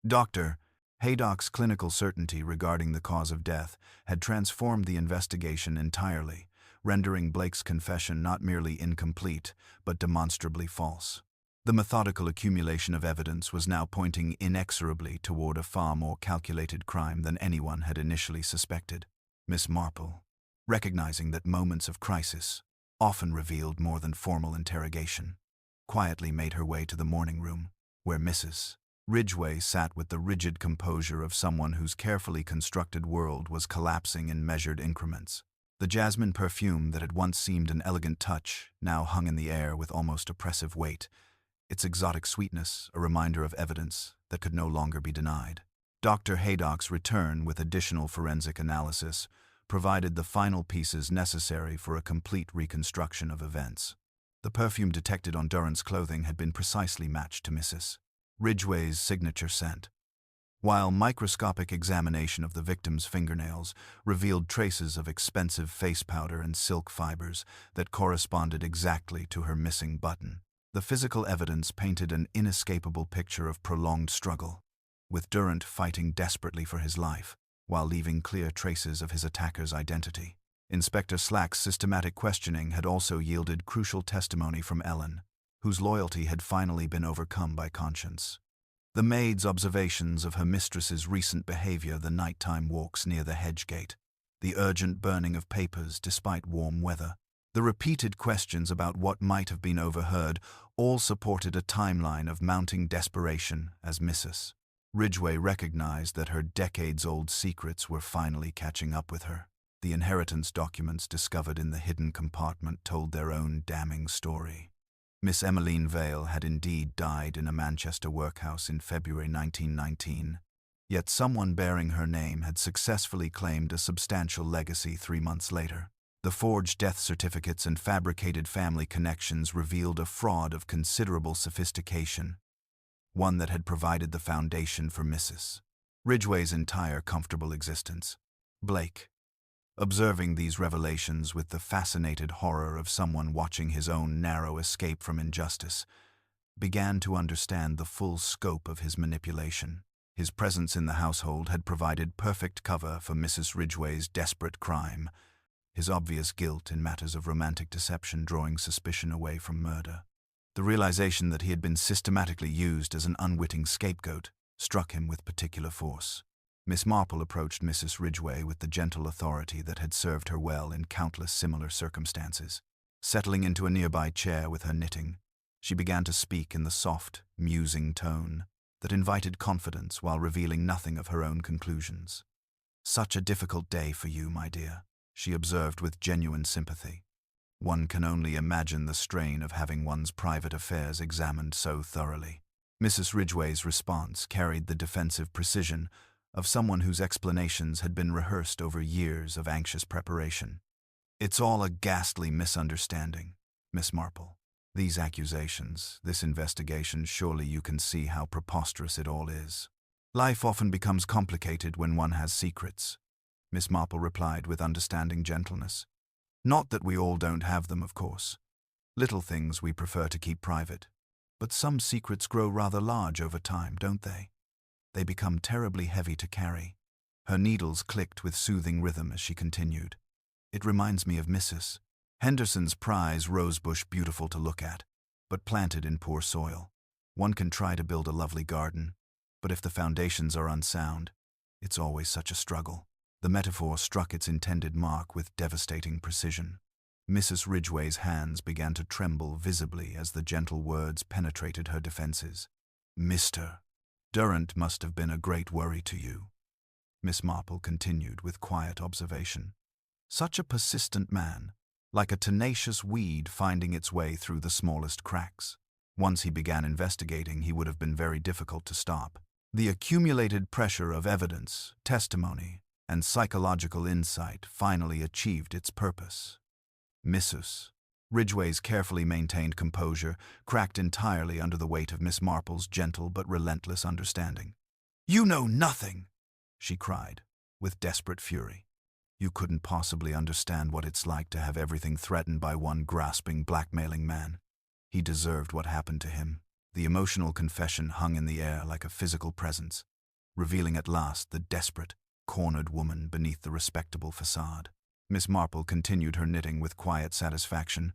Dr. Haydock's clinical certainty regarding the cause of death had transformed the investigation entirely, rendering Blake's confession not merely incomplete, but demonstrably false. The methodical accumulation of evidence was now pointing inexorably toward a far more calculated crime than anyone had initially suspected. Miss Marple, recognizing that moments of crisis often revealed more than formal interrogation, quietly made her way to the morning room, where Mrs. Ridgway sat with the rigid composure of someone whose carefully constructed world was collapsing in measured increments. The jasmine perfume that had once seemed an elegant touch now hung in the air with almost oppressive weight, its exotic sweetness a reminder of evidence that could no longer be denied. Dr. Haydock's return with additional forensic analysis provided the final pieces necessary for a complete reconstruction of events. The perfume detected on Durrant's clothing had been precisely matched to Mrs. Ridgway's signature scent, while microscopic examination of the victim's fingernails revealed traces of expensive face powder and silk fibers that corresponded exactly to her missing button. The physical evidence painted an inescapable picture of prolonged struggle, with Durrant fighting desperately for his life, while leaving clear traces of his attacker's identity. Inspector Slack's systematic questioning had also yielded crucial testimony from Ellen, whose loyalty had finally been overcome by conscience. The maid's observations of her mistress's recent behavior, the nighttime walks near the hedge gate, the urgent burning of papers despite warm weather, the repeated questions about what might have been overheard, all supported a timeline of mounting desperation as Mrs. Ridgway recognized that her decades-old secrets were finally catching up with her. The inheritance documents discovered in the hidden compartment told their own damning story. Miss Emmeline Vale had indeed died in a Manchester workhouse in February 1919, yet someone bearing her name had successfully claimed a substantial legacy 3 months later. The forged death certificates and fabricated family connections revealed a fraud of considerable sophistication, one that had provided the foundation for Mrs. Ridgway's entire comfortable existence. Blake, observing these revelations with the fascinated horror of someone watching his own narrow escape from injustice, began to understand the full scope of his manipulation. His presence in the household had provided perfect cover for Mrs. Ridgway's desperate crime, his obvious guilt in matters of romantic deception drawing suspicion away from murder. The realization that he had been systematically used as an unwitting scapegoat struck him with particular force. Miss Marple approached Mrs. Ridgway with the gentle authority that had served her well in countless similar circumstances. Settling into a nearby chair with her knitting, she began to speak in the soft, musing tone that invited confidence while revealing nothing of her own conclusions. "Such a difficult day for you, my dear," she observed with genuine sympathy. "One can only imagine the strain of having one's private affairs examined so thoroughly." Mrs. Ridgway's response carried the defensive precision of someone whose explanations had been rehearsed over years of anxious preparation. "It's all a ghastly misunderstanding, Miss Marple. These accusations, this investigation, surely you can see how preposterous it all is." "Life often becomes complicated when one has secrets," Miss Marple replied with understanding gentleness. "Not that we all don't have them, of course. Little things we prefer to keep private. But some secrets grow rather large over time, don't they? They become terribly heavy to carry." Her needles clicked with soothing rhythm as she continued. "It reminds me of Mrs. Henderson's prize rosebush, beautiful to look at, but planted in poor soil. One can try to build a lovely garden, but if the foundations are unsound, it's always such a struggle." The metaphor struck its intended mark with devastating precision. Mrs. Ridgway's hands began to tremble visibly as the gentle words penetrated her defenses. "Mr. Durrant must have been a great worry to you," Miss Marple continued with quiet observation. Such a persistent man, like a tenacious weed finding its way through the smallest cracks. Once he began investigating, he would have been very difficult to stop. The accumulated pressure of evidence, testimony, and psychological insight finally achieved its purpose. Mrs. Ridgway's carefully maintained composure cracked entirely under the weight of Miss Marple's gentle but relentless understanding. "You know nothing!" she cried, with desperate fury. "You couldn't possibly understand what it's like to have everything threatened by one grasping, blackmailing man. He deserved what happened to him." The emotional confession hung in the air like a physical presence, revealing at last the desperate, cornered woman beneath the respectable facade. Miss Marple continued her knitting with quiet satisfaction,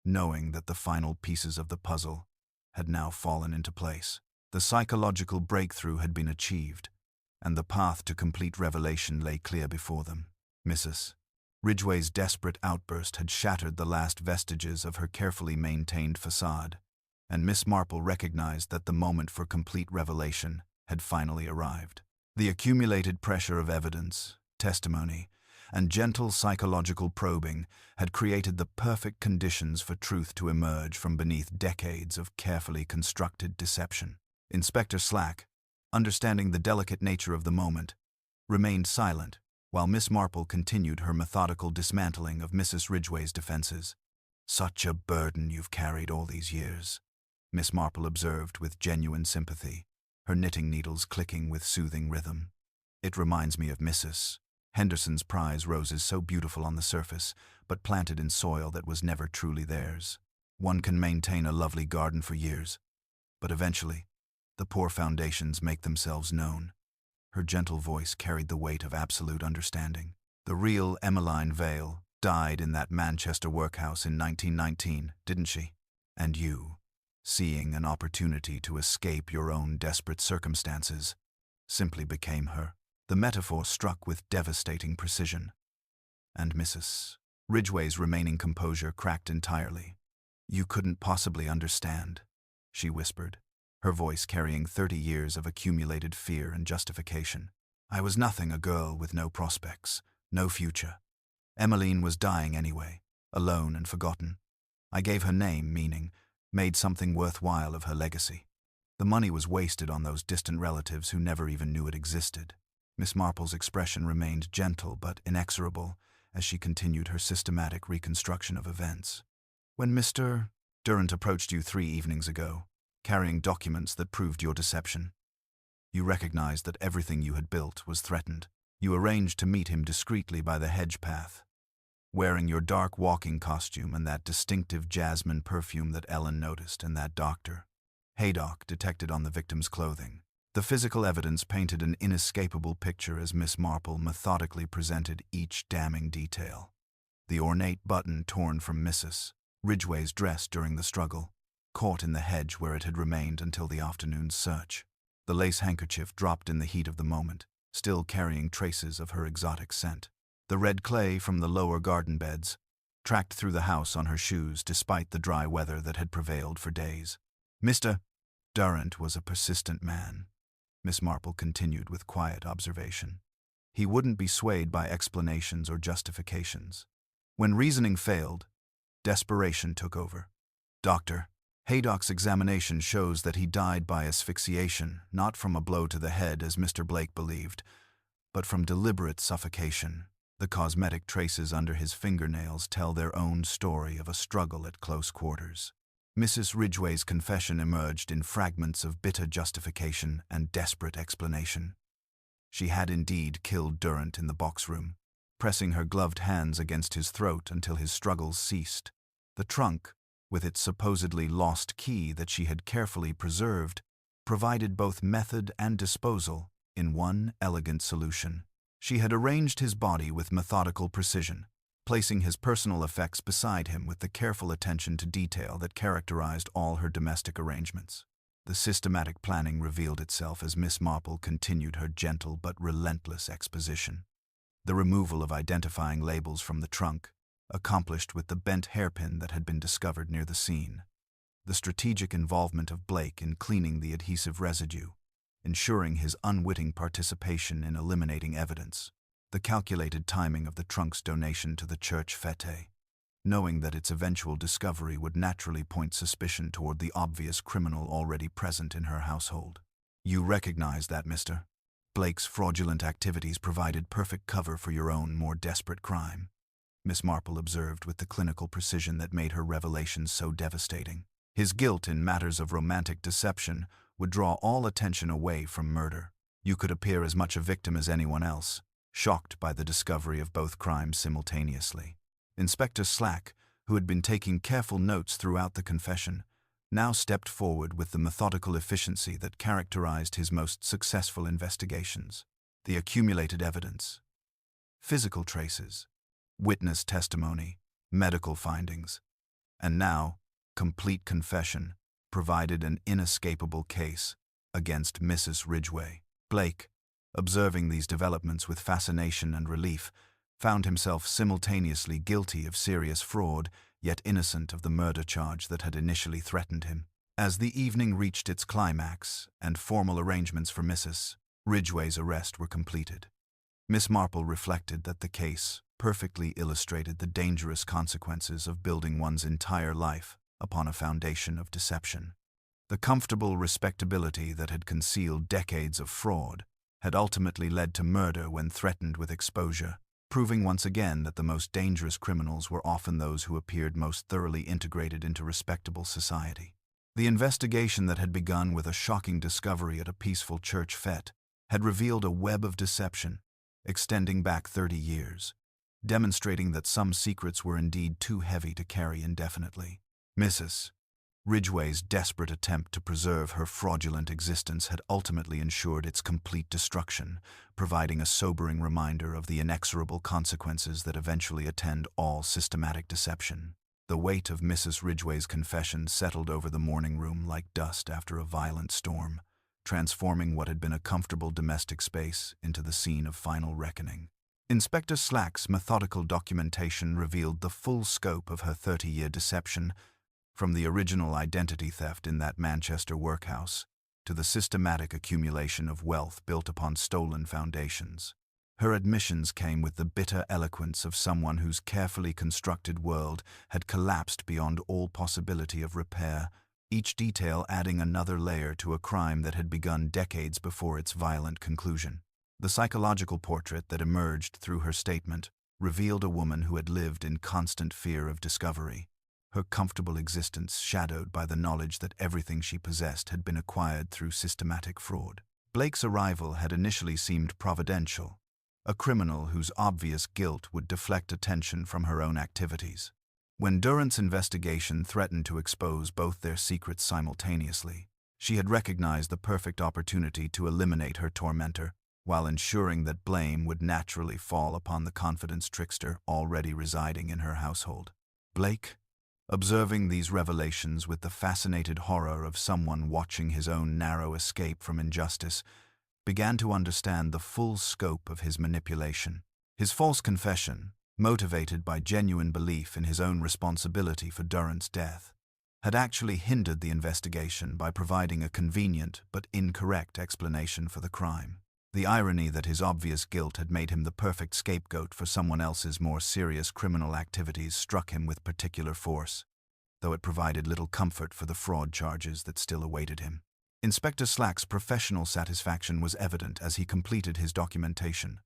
knowing that the final pieces of the puzzle had now fallen into place. The psychological breakthrough had been achieved, and the path to complete revelation lay clear before them. Mrs. Ridgway's desperate outburst had shattered the last vestiges of her carefully maintained facade, and Miss Marple recognized that the moment for complete revelation had finally arrived. The accumulated pressure of evidence, testimony, and gentle psychological probing had created the perfect conditions for truth to emerge from beneath decades of carefully constructed deception. Inspector Slack, understanding the delicate nature of the moment, remained silent while Miss Marple continued her methodical dismantling of Mrs. Ridgway's defenses. "Such a burden you've carried all these years," Miss Marple observed with genuine sympathy, her knitting needles clicking with soothing rhythm. "It reminds me of Mrs. Henderson's prize roses, so beautiful on the surface, but planted in soil that was never truly theirs. One can maintain a lovely garden for years, but eventually, the poor foundations make themselves known." Her gentle voice carried the weight of absolute understanding. "The real Emmeline Vale died in that Manchester workhouse in 1919, didn't she? And you, seeing an opportunity to escape your own desperate circumstances, simply became her." The metaphor struck with devastating precision, and Mrs. Ridgway's remaining composure cracked entirely. "You couldn't possibly understand," she whispered, her voice carrying 30 years of accumulated fear and justification. "I was nothing, a girl with no prospects, no future. Emmeline was dying anyway, alone and forgotten. I gave her name, meaning, made something worthwhile of her legacy. The money was wasted on those distant relatives who never even knew it existed." Miss Marple's expression remained gentle but inexorable as she continued her systematic reconstruction of events. "When Mr. Durrant approached you 3 evenings ago, carrying documents that proved your deception, you recognized that everything you had built was threatened. You arranged to meet him discreetly by the hedge path, wearing your dark walking costume and that distinctive jasmine perfume that Ellen noticed and that Dr. Haydock detected on the victim's clothing. The physical evidence painted an inescapable picture as Miss Marple methodically presented each damning detail. The ornate button torn from Mrs. Ridgway's dress during the struggle, caught in the hedge where it had remained until the afternoon's search. The lace handkerchief dropped in the heat of the moment, still carrying traces of her exotic scent. The red clay from the lower garden beds, tracked through the house on her shoes despite the dry weather that had prevailed for days. Mr. Durrant was a persistent man, Miss Marple continued with quiet observation. He wouldn't be swayed by explanations or justifications. When reasoning failed, desperation took over. Dr. Haydock's examination shows that he died by asphyxiation, not from a blow to the head as Mr. Blake believed, but from deliberate suffocation. The cosmetic traces under his fingernails tell their own story of a struggle at close quarters. Mrs. Ridgway's confession emerged in fragments of bitter justification and desperate explanation. She had indeed killed Durrant in the box room, pressing her gloved hands against his throat until his struggles ceased. The trunk, with its supposedly lost key that she had carefully preserved, provided both method and disposal in one elegant solution. She had arranged his body with methodical precision, placing his personal effects beside him with the careful attention to detail that characterized all her domestic arrangements. The systematic planning revealed itself as Miss Marple continued her gentle but relentless exposition. The removal of identifying labels from the trunk, accomplished with the bent hairpin that had been discovered near the scene. The strategic involvement of Blake in cleaning the adhesive residue, ensuring his unwitting participation in eliminating evidence. the calculated timing of the trunk's donation to the church fete, knowing that its eventual discovery would naturally point suspicion toward the obvious criminal already present in her household. You recognize that, mister? Blake's fraudulent activities provided perfect cover for your own more desperate crime, Miss Marple observed with the clinical precision that made her revelations so devastating. His guilt in matters of romantic deception would draw all attention away from murder. You could appear as much a victim as anyone else, shocked by the discovery of both crimes simultaneously. Inspector Slack, who had been taking careful notes throughout the confession, now stepped forward with the methodical efficiency that characterized his most successful investigations. The accumulated evidence, physical traces, witness testimony, medical findings, and now, complete confession, provided an inescapable case against Mrs. Ridgway. Blake, observing these developments with fascination and relief, found himself simultaneously guilty of serious fraud, yet innocent of the murder charge that had initially threatened him. As the evening reached its climax and formal arrangements for Mrs. Ridgway's arrest were completed, Miss Marple reflected that the case perfectly illustrated the dangerous consequences of building one's entire life upon a foundation of deception. The comfortable respectability that had concealed decades of fraud had ultimately led to murder when threatened with exposure, proving once again that the most dangerous criminals were often those who appeared most thoroughly integrated into respectable society. The investigation that had begun with a shocking discovery at a peaceful church fete had revealed a web of deception extending back 30 years, demonstrating that some secrets were indeed too heavy to carry indefinitely. Mrs. Ridgway's desperate attempt to preserve her fraudulent existence had ultimately ensured its complete destruction, providing a sobering reminder of the inexorable consequences that eventually attend all systematic deception. The weight of Mrs. Ridgway's confession settled over the morning room like dust after a violent storm, transforming what had been a comfortable domestic space into the scene of final reckoning. Inspector Slack's methodical documentation revealed the full scope of her 30-year deception, from the original identity theft in that Manchester workhouse to the systematic accumulation of wealth built upon stolen foundations. Her admissions came with the bitter eloquence of someone whose carefully constructed world had collapsed beyond all possibility of repair, each detail adding another layer to a crime that had begun decades before its violent conclusion. The psychological portrait that emerged through her statement revealed a woman who had lived in constant fear of discovery, her comfortable existence shadowed by the knowledge that everything she possessed had been acquired through systematic fraud. Blake's arrival had initially seemed providential, a criminal whose obvious guilt would deflect attention from her own activities. When Durrant's investigation threatened to expose both their secrets simultaneously, she had recognized the perfect opportunity to eliminate her tormentor, while ensuring that blame would naturally fall upon the confidence trickster already residing in her household. Blake, observing these revelations with the fascinated horror of someone watching his own narrow escape from injustice, began to understand the full scope of his manipulation. His false confession, motivated by genuine belief in his own responsibility for Durrant's death, had actually hindered the investigation by providing a convenient but incorrect explanation for the crime. The irony that his obvious guilt had made him the perfect scapegoat for someone else's more serious criminal activities struck him with particular force, though it provided little comfort for the fraud charges that still awaited him. Inspector Slack's professional satisfaction was evident as he completed his documentation,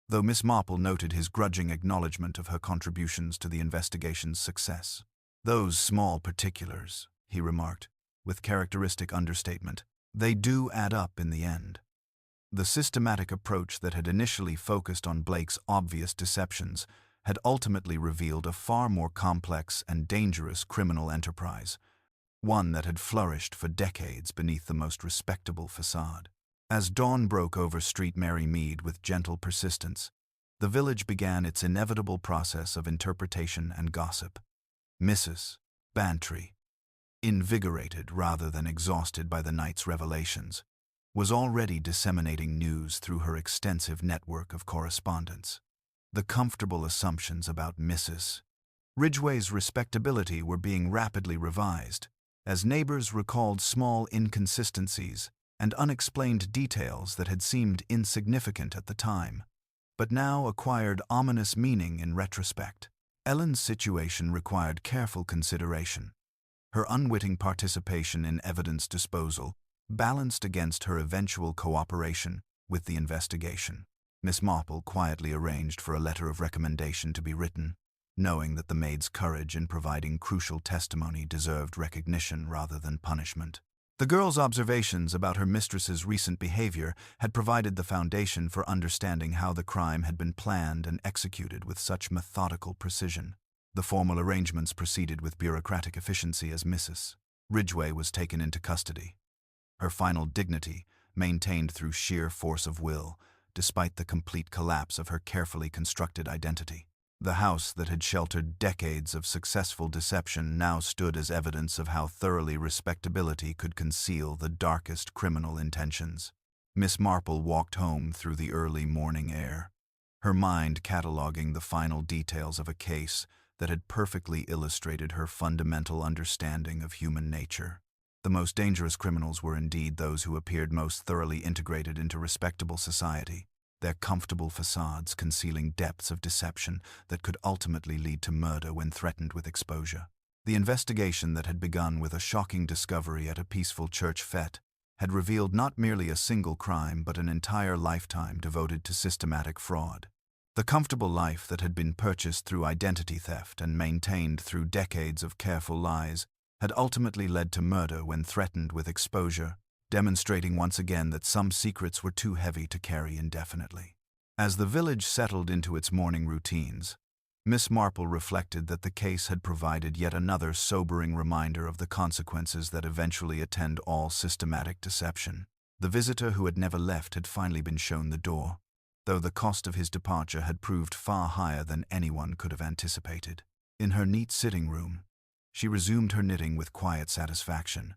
though Miss Marple noted his grudging acknowledgement of her contributions to the investigation's success. "Those small particulars," he remarked, with characteristic understatement, "they do add up in the end." The systematic approach that had initially focused on Blake's obvious deceptions had ultimately revealed a far more complex and dangerous criminal enterprise, one that had flourished for decades beneath the most respectable facade. As dawn broke over Street Mary Mead with gentle persistence, the village began its inevitable process of interpretation and gossip. Mrs. Bantry, invigorated rather than exhausted by the night's revelations, was already disseminating news through her extensive network of correspondents. The comfortable assumptions about Mrs. Ridgway's respectability were being rapidly revised, as neighbors recalled small inconsistencies and unexplained details that had seemed insignificant at the time. but now acquired ominous meaning in retrospect. Ellen's situation required careful consideration. Her unwitting participation in evidence disposal balanced against her eventual cooperation with the investigation. Miss Marple quietly arranged for a letter of recommendation to be written, knowing that the maid's courage in providing crucial testimony deserved recognition rather than punishment. The girl's observations about her mistress's recent behavior had provided the foundation for understanding how the crime had been planned and executed with such methodical precision. The formal arrangements proceeded with bureaucratic efficiency as Mrs. Ridgway was taken into custody. Her final dignity maintained through sheer force of will, despite the complete collapse of her carefully constructed identity. The house that had sheltered decades of successful deception now stood as evidence of how thoroughly respectability could conceal the darkest criminal intentions. Miss Marple walked home through the early morning air, her mind cataloging the final details of a case that had perfectly illustrated her fundamental understanding of human nature. The most dangerous criminals were indeed those who appeared most thoroughly integrated into respectable society, their comfortable facades concealing depths of deception that could ultimately lead to murder when threatened with exposure. The investigation that had begun with a shocking discovery at a peaceful church fete had revealed not merely a single crime but an entire lifetime devoted to systematic fraud. The comfortable life that had been purchased through identity theft and maintained through decades of careful lies had ultimately led to murder when threatened with exposure, demonstrating once again that some secrets were too heavy to carry indefinitely. As the village settled into its morning routines, Miss Marple reflected that the case had provided yet another sobering reminder of the consequences that eventually attend all systematic deception. The visitor who had never left had finally been shown the door, though the cost of his departure had proved far higher than anyone could have anticipated. In her neat sitting room, she resumed her knitting with quiet satisfaction,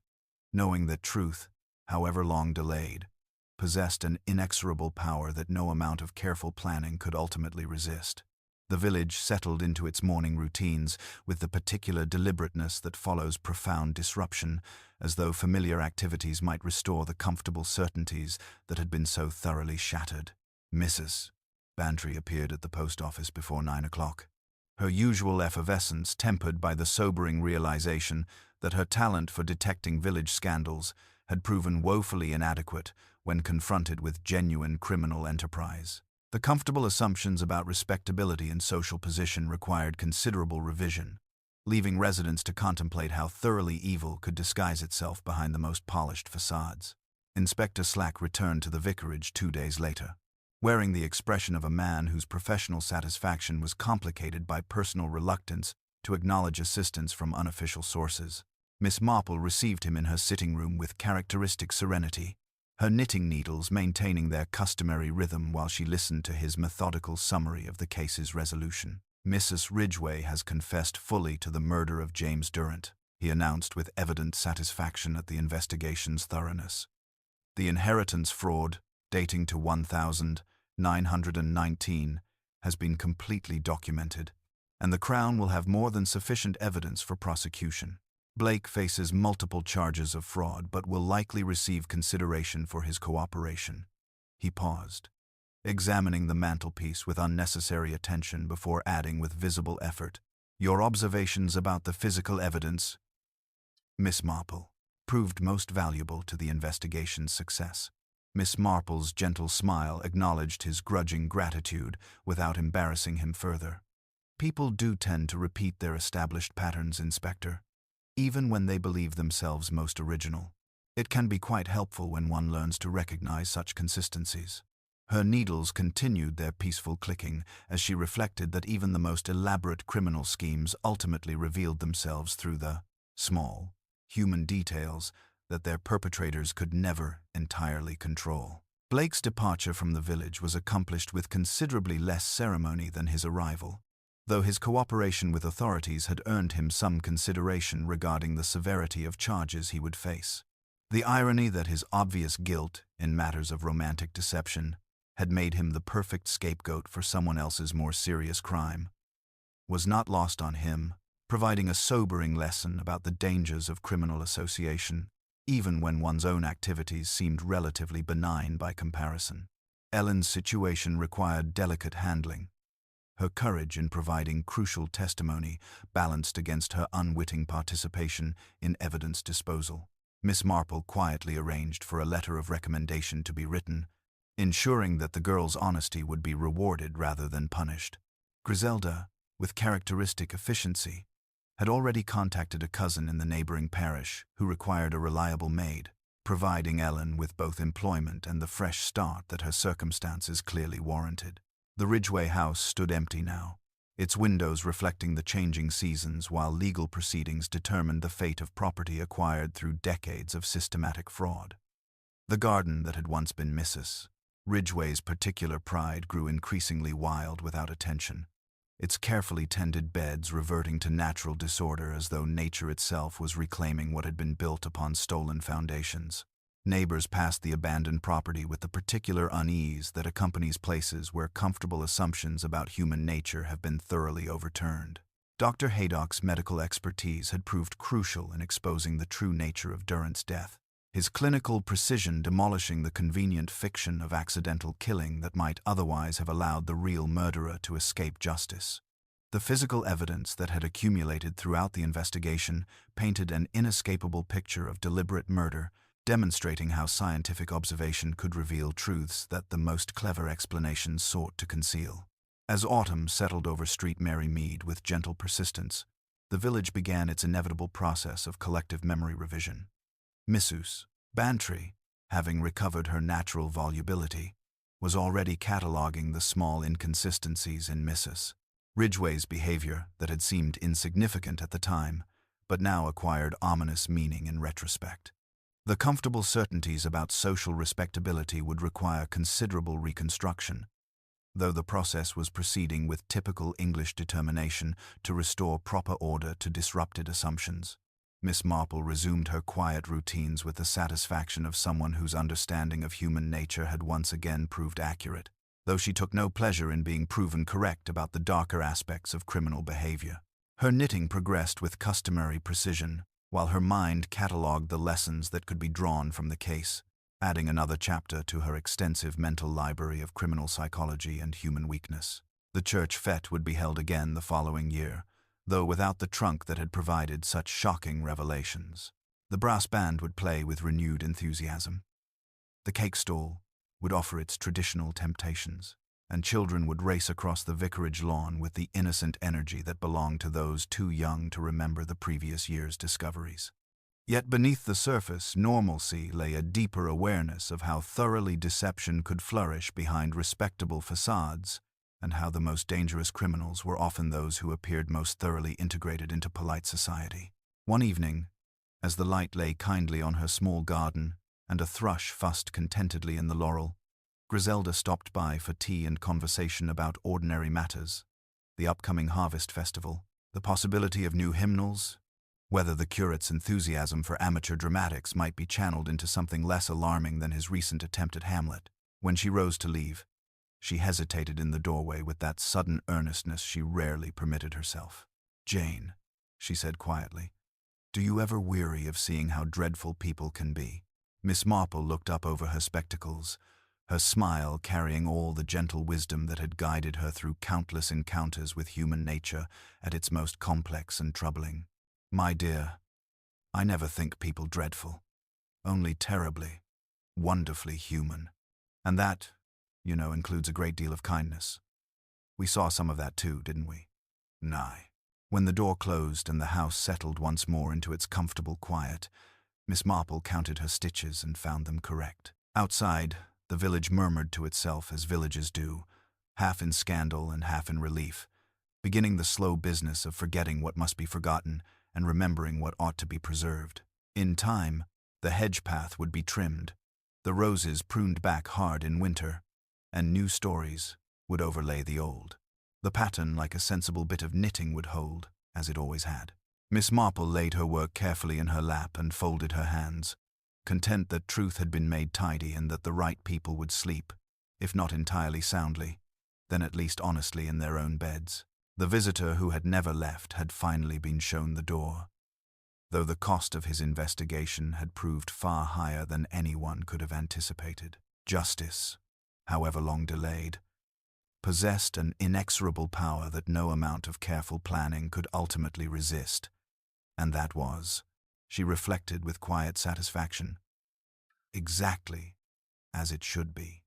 knowing that truth, however long delayed, possessed an inexorable power that no amount of careful planning could ultimately resist. The village settled into its morning routines with the particular deliberateness that follows profound disruption, as though familiar activities might restore the comfortable certainties that had been so thoroughly shattered. Mrs. Bantry appeared at the post office before 9 o'clock, her usual effervescence tempered by the sobering realization that her talent for detecting village scandals had proven woefully inadequate when confronted with genuine criminal enterprise. The comfortable assumptions about respectability and social position required considerable revision, leaving residents to contemplate how thoroughly evil could disguise itself behind the most polished facades. Inspector Slack returned to the vicarage 2 days later, wearing the expression of a man whose professional satisfaction was complicated by personal reluctance to acknowledge assistance from unofficial sources. Miss Marple received him in her sitting room with characteristic serenity, her knitting needles maintaining their customary rhythm while she listened to his methodical summary of the case's resolution. "Mrs. Ridgway has confessed fully to the murder of James Durrant," he announced with evident satisfaction at the investigation's thoroughness. "The inheritance fraud, dating to 1919, has been completely documented, and the Crown will have more than sufficient evidence for prosecution. Blake faces multiple charges of fraud but will likely receive consideration for his cooperation." He paused, examining the mantelpiece with unnecessary attention before adding with visible effort, "Your observations about the physical evidence, Miss Marple, proved most valuable to the investigation's success." Miss Marple's gentle smile acknowledged his grudging gratitude without embarrassing him further. "People do tend to repeat their established patterns, Inspector, even when they believe themselves most original. It can be quite helpful when one learns to recognize such consistencies." Her needles continued their peaceful clicking as she reflected that even the most elaborate criminal schemes ultimately revealed themselves through the small, human details that their perpetrators could never entirely control. Blake's departure from the village was accomplished with considerably less ceremony than his arrival, though his cooperation with authorities had earned him some consideration regarding the severity of charges he would face. The irony that his obvious guilt in matters of romantic deception had made him the perfect scapegoat for someone else's more serious crime was not lost on him, providing a sobering lesson about the dangers of criminal association, even when one's own activities seemed relatively benign by comparison. Ellen's situation required delicate handling. Her courage in providing crucial testimony balanced against her unwitting participation in evidence disposal. Miss Marple quietly arranged for a letter of recommendation to be written, ensuring that the girl's honesty would be rewarded rather than punished. Griselda, with characteristic efficiency, had already contacted a cousin in the neighboring parish who required a reliable maid, providing Ellen with both employment and the fresh start that her circumstances clearly warranted. The Ridgway house stood empty now, its windows reflecting the changing seasons while legal proceedings determined the fate of property acquired through decades of systematic fraud. The garden that had once been Mrs. Ridgway's particular pride grew increasingly wild without attention, its carefully tended beds reverting to natural disorder as though nature itself was reclaiming what had been built upon stolen foundations. Neighbors passed the abandoned property with the particular unease that accompanies places where comfortable assumptions about human nature have been thoroughly overturned. Dr. Haydock's medical expertise had proved crucial in exposing the true nature of Durrant's death, his clinical precision demolishing the convenient fiction of accidental killing that might otherwise have allowed the real murderer to escape justice. The physical evidence that had accumulated throughout the investigation painted an inescapable picture of deliberate murder, demonstrating how scientific observation could reveal truths that the most clever explanations sought to conceal. As autumn settled over Street Mary Mead with gentle persistence, the village began its inevitable process of collective memory revision. Mrs. Bantry, having recovered her natural volubility, was already cataloguing the small inconsistencies in Mrs. Ridgway's behavior that had seemed insignificant at the time, but now acquired ominous meaning in retrospect. The comfortable certainties about social respectability would require considerable reconstruction, though the process was proceeding with typical English determination to restore proper order to disrupted assumptions. Miss Marple resumed her quiet routines with the satisfaction of someone whose understanding of human nature had once again proved accurate, though she took no pleasure in being proven correct about the darker aspects of criminal behavior. Her knitting progressed with customary precision, while her mind catalogued the lessons that could be drawn from the case, adding another chapter to her extensive mental library of criminal psychology and human weakness. The church fete would be held again the following year, though without the trunk that had provided such shocking revelations. The brass band would play with renewed enthusiasm. The cake stall would offer its traditional temptations, and children would race across the vicarage lawn with the innocent energy that belonged to those too young to remember the previous year's discoveries. Yet beneath the surface, normalcy lay a deeper awareness of how thoroughly deception could flourish behind respectable facades, and how the most dangerous criminals were often those who appeared most thoroughly integrated into polite society. One evening, as the light lay kindly on her small garden and a thrush fussed contentedly in the laurel, Griselda stopped by for tea and conversation about ordinary matters, the upcoming harvest festival, the possibility of new hymnals, whether the curate's enthusiasm for amateur dramatics might be channeled into something less alarming than his recent attempt at Hamlet. When she rose to leave, she hesitated in the doorway with that sudden earnestness she rarely permitted herself. "Jane," she said quietly, "do you ever weary of seeing how dreadful people can be?" Miss Marple looked up over her spectacles, her smile carrying all the gentle wisdom that had guided her through countless encounters with human nature at its most complex and troubling. "My dear, I never think people dreadful, only terribly, wonderfully human. And that, includes a great deal of kindness. We saw some of that too, didn't we?" "Nay." When the door closed and the house settled once more into its comfortable quiet, Miss Marple counted her stitches and found them correct. Outside, the village murmured to itself as villages do, half in scandal and half in relief, beginning the slow business of forgetting what must be forgotten and remembering what ought to be preserved. In time, the hedge path would be trimmed, the roses pruned back hard in winter, and new stories would overlay the old. The pattern, like a sensible bit of knitting, would hold, as it always had. Miss Marple laid her work carefully in her lap and folded her hands, content that truth had been made tidy and that the right people would sleep, if not entirely soundly, then at least honestly in their own beds. The visitor who had never left had finally been shown the door, though the cost of his investigation had proved far higher than anyone could have anticipated. Justice, however long delayed, possessed an inexorable power that no amount of careful planning could ultimately resist. And that was, she reflected with quiet satisfaction, exactly as it should be.